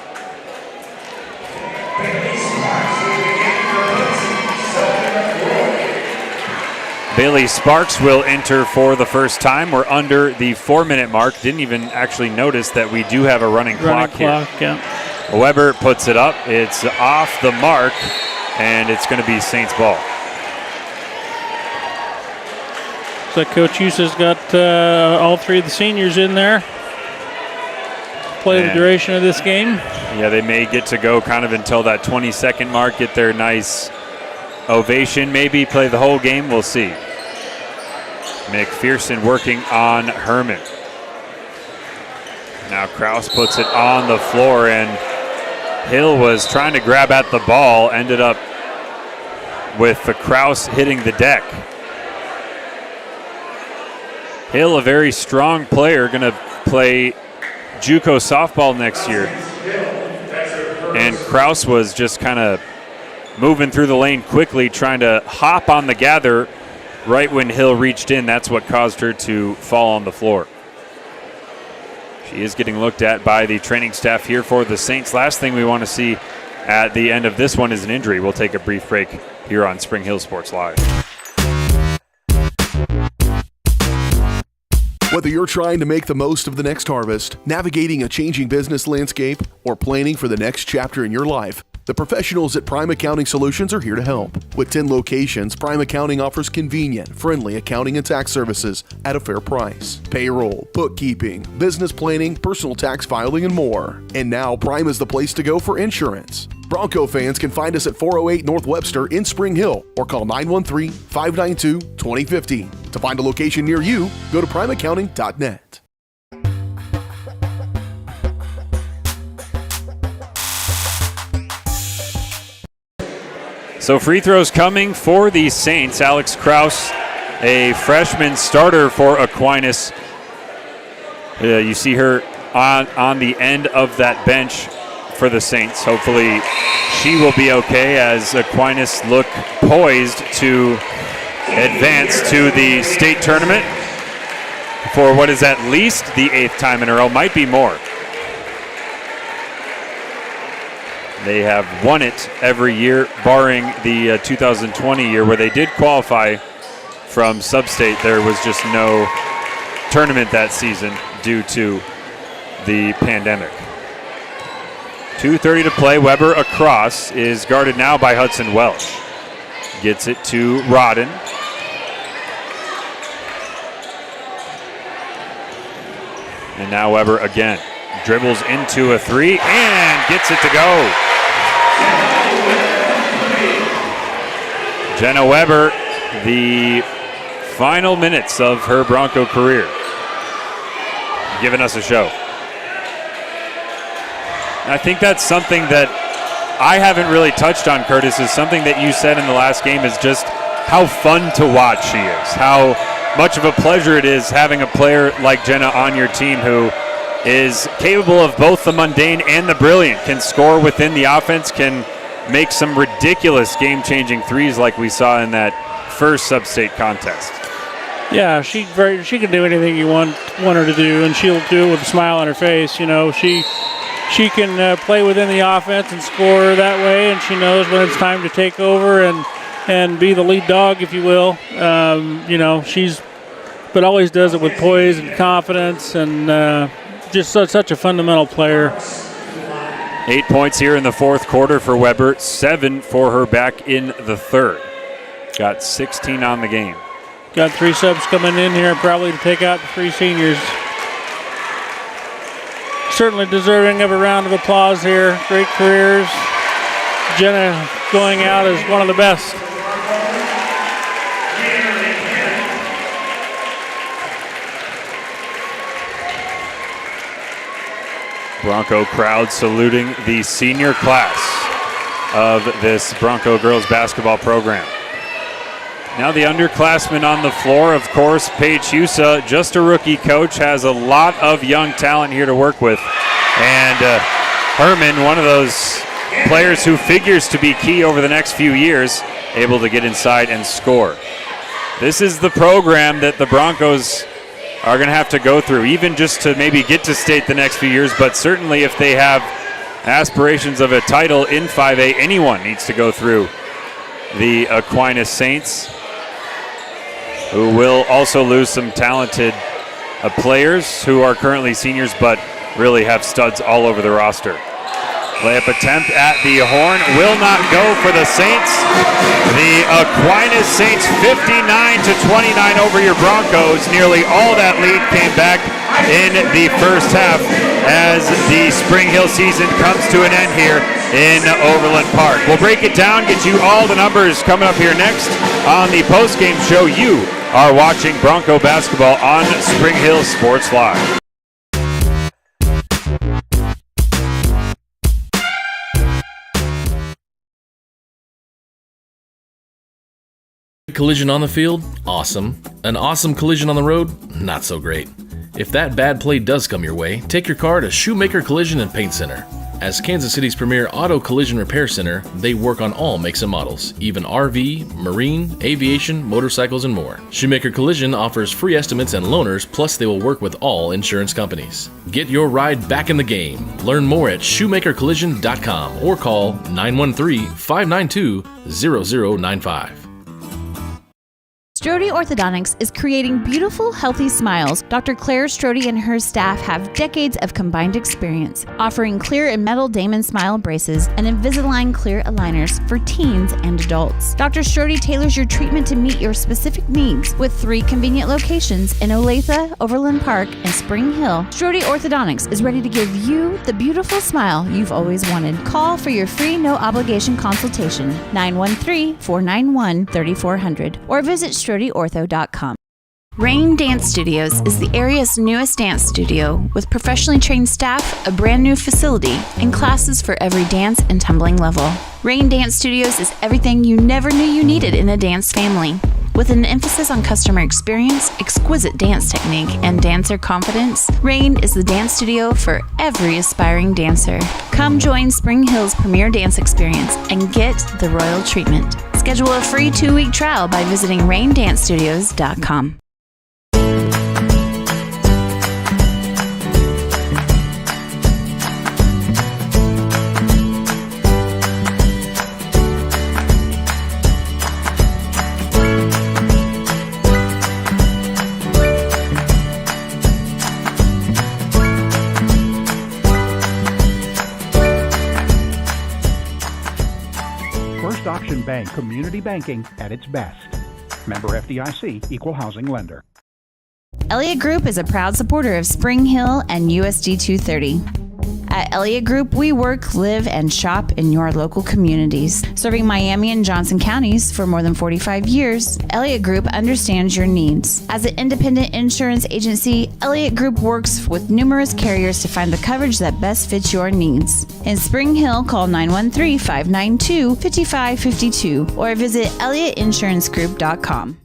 Bailey Sparks will enter for the first time. We're under the 4-minute mark. Didn't even actually notice that we do have a running clock here. Yeah. Weber puts it up. It's off the mark, and it's going to be Saints ball. So Coach Hughes has got all three of the seniors in there. Play the duration of this game. Yeah, they may get to go kind of until that 20-second mark, get their nice ovation, maybe play the whole game. We'll see. McPherson working on Herman. Now Kraus puts it on the floor, and Hill was trying to grab at the ball, ended up with the Kraus hitting the deck. Hill, a very strong player, going to play JUCO softball next year. And Kraus was just kind of moving through the lane quickly, trying to hop on the gather right when Hill reached in. That's what caused her to fall on the floor. She is getting looked at by the training staff here for the Saints. Last thing we want to see at the end of this one is an injury. We'll take a brief break here on Spring Hill Sports Live. Whether you're trying to make the most of the next harvest, navigating a changing business landscape, or planning for the next chapter in your life, the professionals at Prime Accounting Solutions are here to help. With 10 locations, Prime Accounting offers convenient, friendly accounting and tax services at a fair price. Payroll, bookkeeping, business planning, personal tax filing, and more. And now Prime is the place to go for insurance. Bronco fans can find us at 408 North Webster in Spring Hill or call 913-592-2015. To find a location near you, go to primeaccounting.net. So free throws coming for the Saints. Alex Kraus, a freshman starter for Aquinas. You see her on the end of that bench for the Saints. Hopefully she will be okay as Aquinas look poised to advance to the state tournament for what is at least the 8th time in a row, might be more. They have won it every year, barring the 2020 year where they did qualify from sub-state. There was just no tournament that season due to the pandemic. 2:30 to play. Weber across is guarded now by Hudson Welch. Gets it to Rodden. And now Weber again. Dribbles into a three and gets it to go. Jenna Weber, the final minutes of her Bronco career, giving us a show. I think that's something that I haven't really touched on, Curtis, is something that you said in the last game is just how fun to watch she is, how much of a pleasure it is having a player like Jenna on your team who is capable of both the mundane and the brilliant, can score within the offense, can make some ridiculous game-changing threes like we saw in that first sub-state contest. Yeah, she can do anything you want her to do, and she'll do it with a smile on her face. You know, she can play within the offense and score that way, and she knows when it's time to take over and be the lead dog, if you will. You know, but always does it with poise and confidence, and just such a fundamental player. 8 points here in the fourth quarter for Weber, 7 for her back in the third. Got 16 on the game. Got 3 subs coming in here probably to take out the 3 seniors. Certainly deserving of a round of applause here. Great careers. Jenna going out as one of the best. Bronco crowd saluting the senior class of this Bronco girls basketball program. Now the underclassmen on the floor, of course, Paige Husa, just a rookie coach, has a lot of young talent here to work with. And Herman, one of those players who figures to be key over the next few years, able to get inside and score. This is the program that the Broncos are going to have to go through, even just to maybe get to state the next few years, but certainly if they have aspirations of a title in 5A, anyone needs to go through the Aquinas Saints, who will also lose some talented players who are currently seniors, but really have studs all over the roster. Layup attempt at the horn will not go for the Saints. The Aquinas Saints 59-29 over your Broncos. Nearly all that lead came back in the first half as the Spring Hill season comes to an end here in Overland Park. We'll break it down, get you all the numbers coming up here next on the postgame show. You are watching Bronco basketball on Spring Hill Sports Live. Collision on the field? Awesome. An awesome collision on the road? Not so great. If that bad play does come your way, take your car to Shoemaker Collision and Paint Center. As Kansas City's premier auto collision repair center, they work on all makes and models, even RV, marine, aviation, motorcycles, and more. Shoemaker Collision offers free estimates and loaners, plus they will work with all insurance companies. Get your ride back in the game. Learn more at shoemakercollision.com or call 913-592-0095. Strode Orthodontics is creating beautiful, healthy smiles. Dr. Claire Strode and her staff have decades of combined experience, offering clear and metal Damon smile braces and Invisalign clear aligners for teens and adults. Dr. Strode tailors your treatment to meet your specific needs with 3 convenient locations in Olathe, Overland Park, and Spring Hill. Strode Orthodontics is ready to give you the beautiful smile you've always wanted. Call for your free no-obligation consultation, 913-491-3400, or visit StrodeOrtho.com. Rain Dance Studios is the area's newest dance studio with professionally trained staff, a brand new facility, and classes for every dance and tumbling level. Rain Dance Studios is everything you never knew you needed in a dance family. With an emphasis on customer experience, exquisite dance technique, and dancer confidence, Rain is the dance studio for every aspiring dancer. Come join Spring Hill's premier dance experience and get the royal treatment. Schedule a free 2-week trial by visiting raindancestudios.com. Ocean Bank community banking at its best. Member FDIC, equal housing lender. Elliott Group is a proud supporter of Spring Hill and USD 230. At Elliott Group, we work, live, and shop in your local communities. Serving Miami and Johnson counties for more than 45 years, Elliott Group understands your needs. As an independent insurance agency, Elliott Group works with numerous carriers to find the coverage that best fits your needs. In Spring Hill, call 913-592-5552 or visit ElliottInsuranceGroup.com.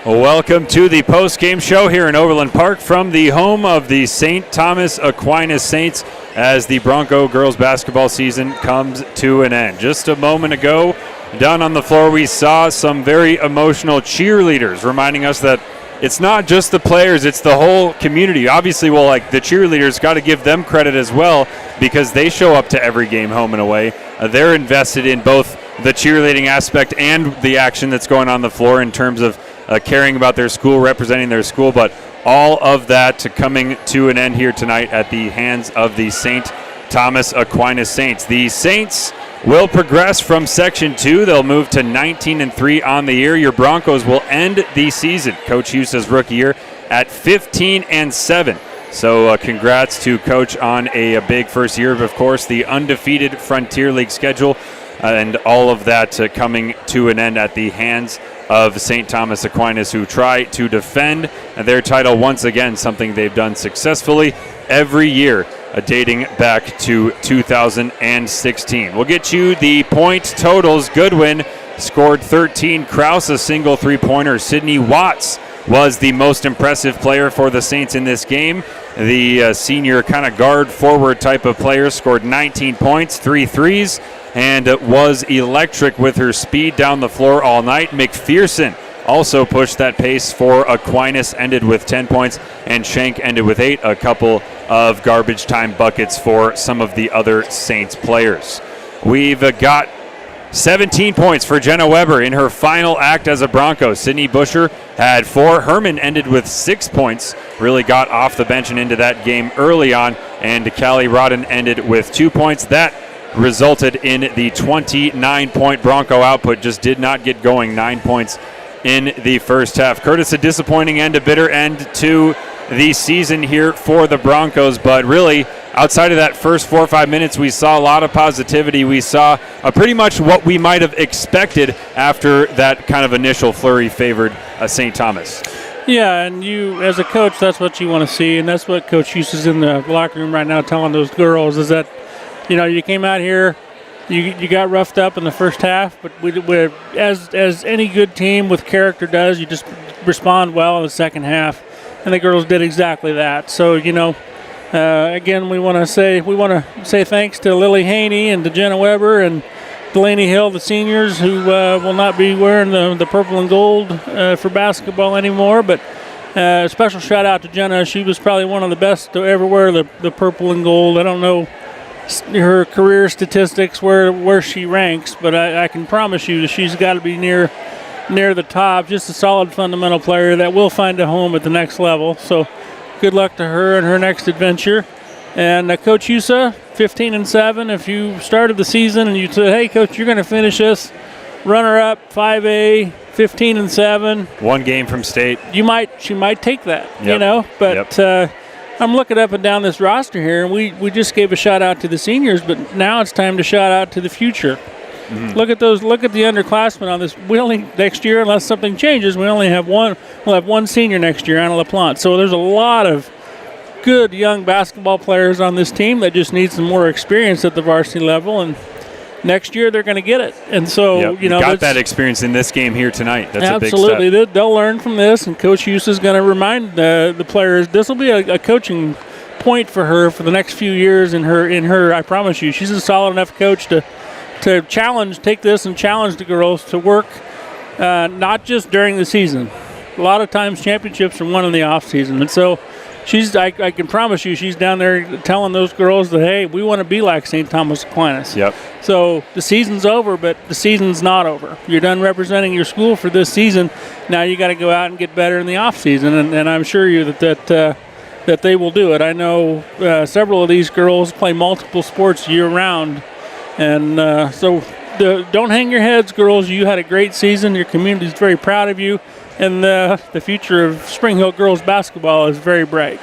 Welcome to the post-game show here in Overland Park from the home of the St. Thomas Aquinas Saints as the Bronco girls basketball season comes to an end. Just a moment ago, down on the floor, we saw some very emotional cheerleaders reminding us that it's not just the players, it's the whole community. Obviously, well, like the cheerleaders, got to give them credit as well because they show up to every game home and away. They're invested in both the cheerleading aspect and the action that's going on the floor in terms of caring about their school, representing their school, but all of that coming to an end here tonight at the hands of the St. Thomas Aquinas Saints. The Saints will progress from Section 2. They'll move to 19-3 on the year. Your Broncos will end the season, Coach Husa's rookie year, at 15-7. So congrats to Coach on a big first year. Of course, the undefeated Frontier League schedule and all of that coming to an end at the hands of St. Thomas Aquinas, who try to defend their title once again, something they've done successfully every year, dating back to 2016. We'll get you the point totals. Goodwin scored 13. Krause a single three-pointer. Sydney Watts was the most impressive player for the Saints in this game. The senior kind of guard forward type of player scored 19 points, 3 threes, and was electric with her speed down the floor all night. McPherson also pushed that pace for Aquinas, ended with 10 points, and Schenk ended with 8, a couple of garbage time buckets for some of the other Saints players. We've got 17 points for Jenna Weber in her final act as a Bronco. Sydney Busher had 4. Herman ended with 6 points, really got off the bench and into that game early on, and Callie Rodden ended with 2 points. That resulted in the 29-point Bronco output. Just did not get going. 9 points in the first half. Curtis, a disappointing end, a bitter end to the season here for the Broncos, but really outside of that first 4 or 5 minutes, we saw a lot of positivity. We saw pretty much what we might have expected after that kind of initial flurry favored St. Thomas. Yeah, and you, as a coach, that's what you want to see, and that's what Coach Hughes is in the locker room right now telling those girls is that, you know, you came out here, you got roughed up in the first half, but we as any good team with character does, you just respond well in the second half, and the girls did exactly that. So, you know, again, we want to say thanks to Lily Haney and to Jenna Weber and Delaney Hill, the seniors, who will not be wearing the purple and gold for basketball anymore. But special shout out to Jenna. She was probably one of the best to ever wear the purple and gold. I don't know her career statistics where she ranks, but I can promise you that she's got to be near the top. Just a solid fundamental player that will find a home at the next level. So good luck to her and her next adventure. And Coach Husa, 15-7. If you started the season and you said, "Hey, Coach, you're going to finish this runner-up 5A, 15-7," one game from state, she might take that, yep. You know. But I'm looking up and down this roster here, and we just gave a shout out to the seniors, but now it's time to shout out to the future. Mm-hmm. Look at those. Look at the underclassmen on this. We only next year, unless something changes, we only have one. We'll have one senior next year, Anna LaPlante. So there's a lot of good young basketball players on this team that just need some more experience at the varsity level, and next year they're going to get it. And so, you know, got that experience in this game here tonight. That's absolutely a big step. They'll learn from this, and Coach Hughes is going to remind the players this will be a coaching point for her for the next few years. In her, I promise you, she's a solid enough coach to take this and challenge the girls to work, not just during the season. A lot of times championships are won in the off season, and so I can promise you she's down there telling those girls that, hey, we want to be like St. Thomas Aquinas. Yep. So the season's over, but the season's not over. You're done representing your school for this season. Now you got to go out and get better in the off season, and I'm sure you that that they will do it. I know several of these girls play multiple sports year-round, and so don't hang your heads, girls. You had a great season. Your community is very proud of you, and the future of Spring Hill girls basketball is very bright.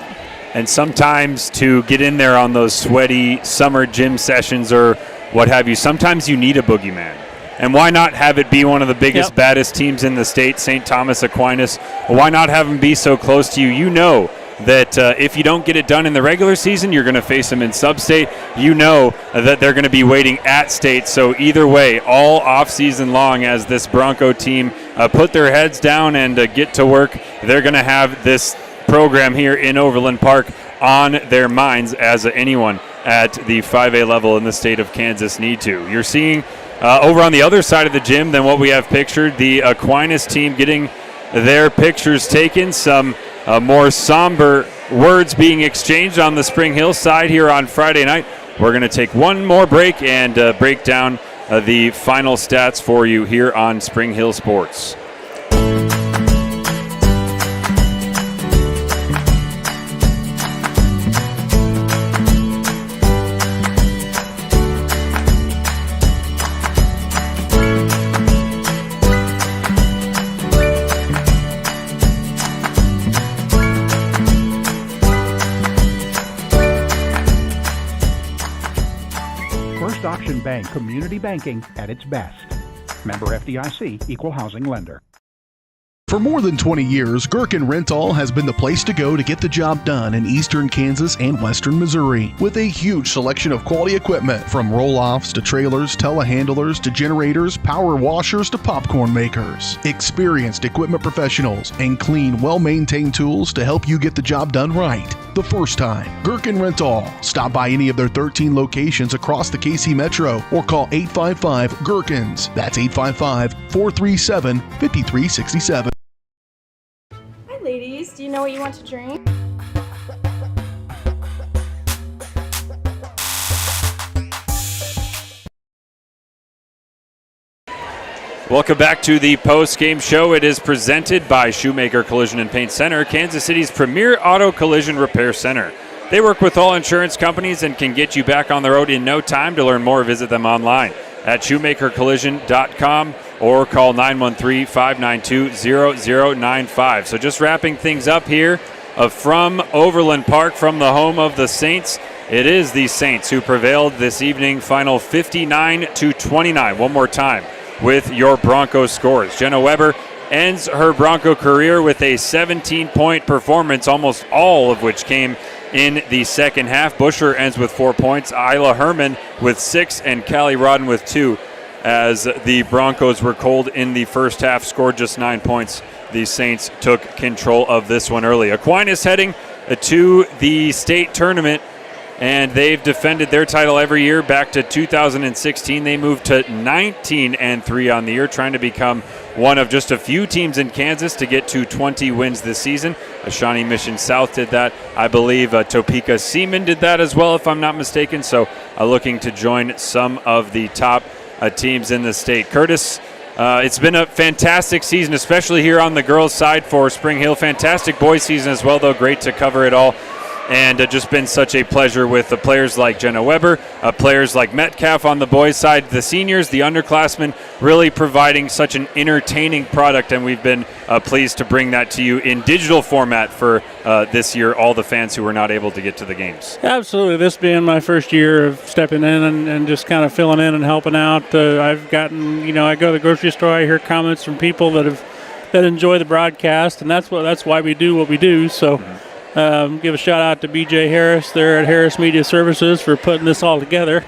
And sometimes to get in there on those sweaty summer gym sessions or what have you, sometimes you need a boogeyman. And why not have it be one of the biggest, baddest teams in the state, St. Thomas Aquinas? Why not have them be so close to you? You know that if you don't get it done in the regular season, you're going to face them in sub-state. You know that they're going to be waiting at state. So either way, all off-season long, as this Bronco team put their heads down and get to work, they're going to have this program here in Overland Park on their minds, as anyone at the 5A level in the state of Kansas need to. You're seeing over on the other side of the gym than what we have pictured, the Aquinas team getting their pictures taken, some more somber words being exchanged on the Spring Hill side here on Friday night. We're going to take one more break and break down the final stats for you here on Spring Hill Sports. Auction Bank Community Banking at its best. Member FDIC, Equal Housing Lender. For more than 20 years, Gherkin Rental has been the place to go to get the job done in eastern Kansas and western Missouri. With a huge selection of quality equipment, from roll-offs to trailers, telehandlers to generators, power washers to popcorn makers. Experienced equipment professionals and clean, well-maintained tools to help you get the job done right the first time. Gherkin Rental. Stop by any of their 13 locations across the KC Metro or call 855-GHERKINS. That's 855-437-5367. Ladies, do you know what you want to drink? Welcome back to the post-game show. It is presented by Shoemaker Collision and Paint Center, Kansas City's premier auto collision repair center. They work with all insurance companies and can get you back on the road in no time. To learn more, visit them online at shoemakercollision.com or call 913-592-0095. So just wrapping things up here from Overland Park, from the home of the Saints. It is the Saints who prevailed this evening, final 59-29. One more time with your Broncos scores. Jenna Weber ends her Bronco career with a 17-point performance, almost all of which came in the second half. Busher ends with 4 points, Isla Herman with 6, and Callie Rodden with 2. As the Broncos were cold in the first half, scored just 9 points. The Saints took control of this one early. Aquinas heading to the state tournament, and they've defended their title every year back to 2016. They moved to 19-3 on the year, trying to become one of just a few teams in Kansas to get to 20 wins this season. Shawnee Mission South did that. I believe Topeka Seaman did that as well, if I'm not mistaken. So looking to join some of the top teams in the state. Curtis, it's been a fantastic season, especially here on the girls' side for Spring Hill. Fantastic boys' season as well, though. Great to cover it all. And just been such a pleasure with the players like Jenna Weber, players like Metcalf on the boys' side, the seniors, the underclassmen, really providing such an entertaining product. And we've been pleased to bring that to you in digital format for this year, all the fans who were not able to get to the games. Absolutely. This being my first year of stepping in and just kind of filling in and helping out. I've gotten, I go to the grocery store, I hear comments from people that enjoy the broadcast, and that's why we do what we do. So. Give a shout out to BJ Harris there at Harris Media Services for putting this all together.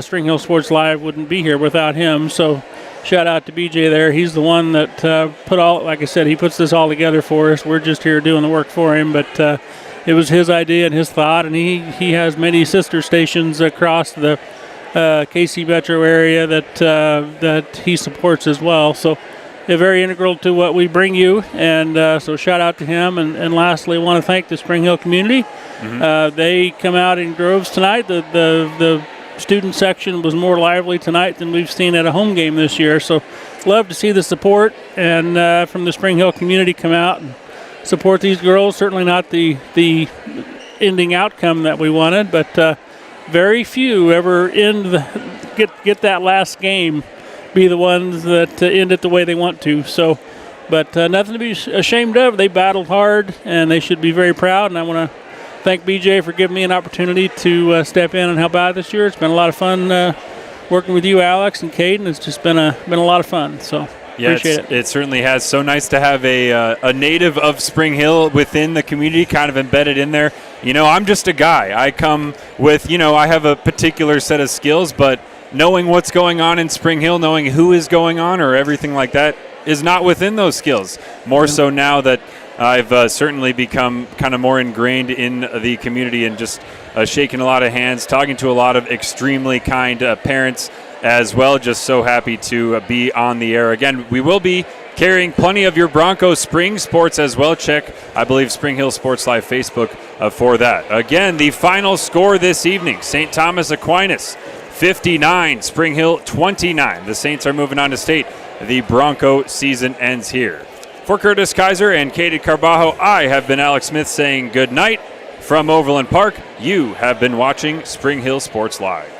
Spring Hill Sports Live wouldn't be here without him, so shout out to BJ there. He's the one that like I said, he puts this all together for us. We're just here doing the work for him, but it was his idea and his thought, and he has many sister stations across the KC Metro area that he supports as well. So very integral to what we bring you, and so shout out to him. And lastly, I want to thank the Spring Hill community. Mm-hmm. They come out in droves tonight. The student section was more lively tonight than we've seen at a home game this year. So love to see the support and from the Spring Hill community come out and support these girls. Certainly not the ending outcome that we wanted, but very few ever get that last game, be the ones that end it the way they want to. So, but nothing to be ashamed of. They battled hard, and they should be very proud. And I want to thank BJ for giving me an opportunity to step in and help out this year. It's been a lot of fun working with you, Alex, and Caden. It's just been a lot of fun. So. Yeah, appreciate it. It certainly has. So nice to have a native of Spring Hill within the community kind of embedded in there. I'm just a guy. I come with, I have a particular set of skills, but knowing what's going on in Spring Hill, knowing who is going on or everything like that is not within those skills. More so now that I've certainly become kind of more ingrained in the community and just shaking a lot of hands, talking to a lot of extremely kind parents as well. Just so happy to be on the air again. We will be carrying plenty of your Broncos spring sports as well. Check, I believe, Spring Hill Sports Live Facebook for that. Again, the final score this evening, St. Thomas Aquinas 59, Spring Hill 29. The Saints are moving on to state. The Bronco season ends here. For Curtis Kaiser and Katie Carbajo, I have been Alex Smith saying good night from Overland Park. You have been watching Spring Hill Sports Live.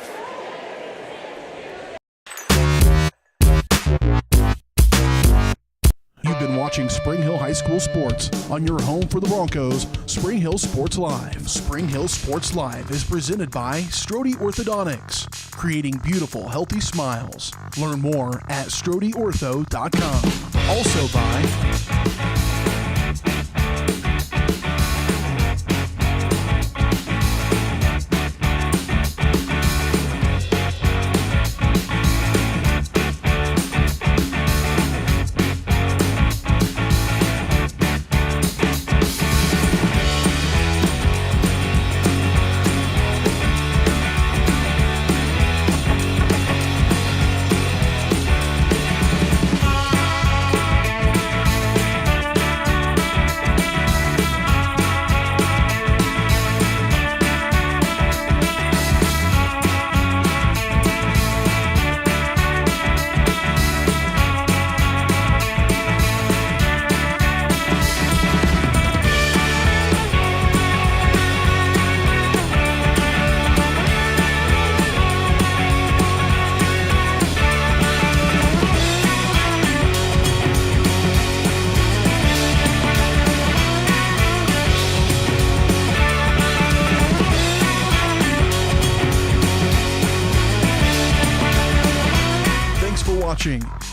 You've been watching Spring Hill High School Sports on your home for the Broncos, Spring Hill Sports Live. Spring Hill Sports Live is presented by Strode Orthodontics, creating beautiful, healthy smiles. Learn more at StrodeOrtho.com. Also by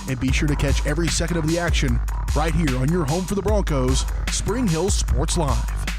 and be sure to catch every second of the action right here on your home for the Broncos, Spring Hill Sports Live.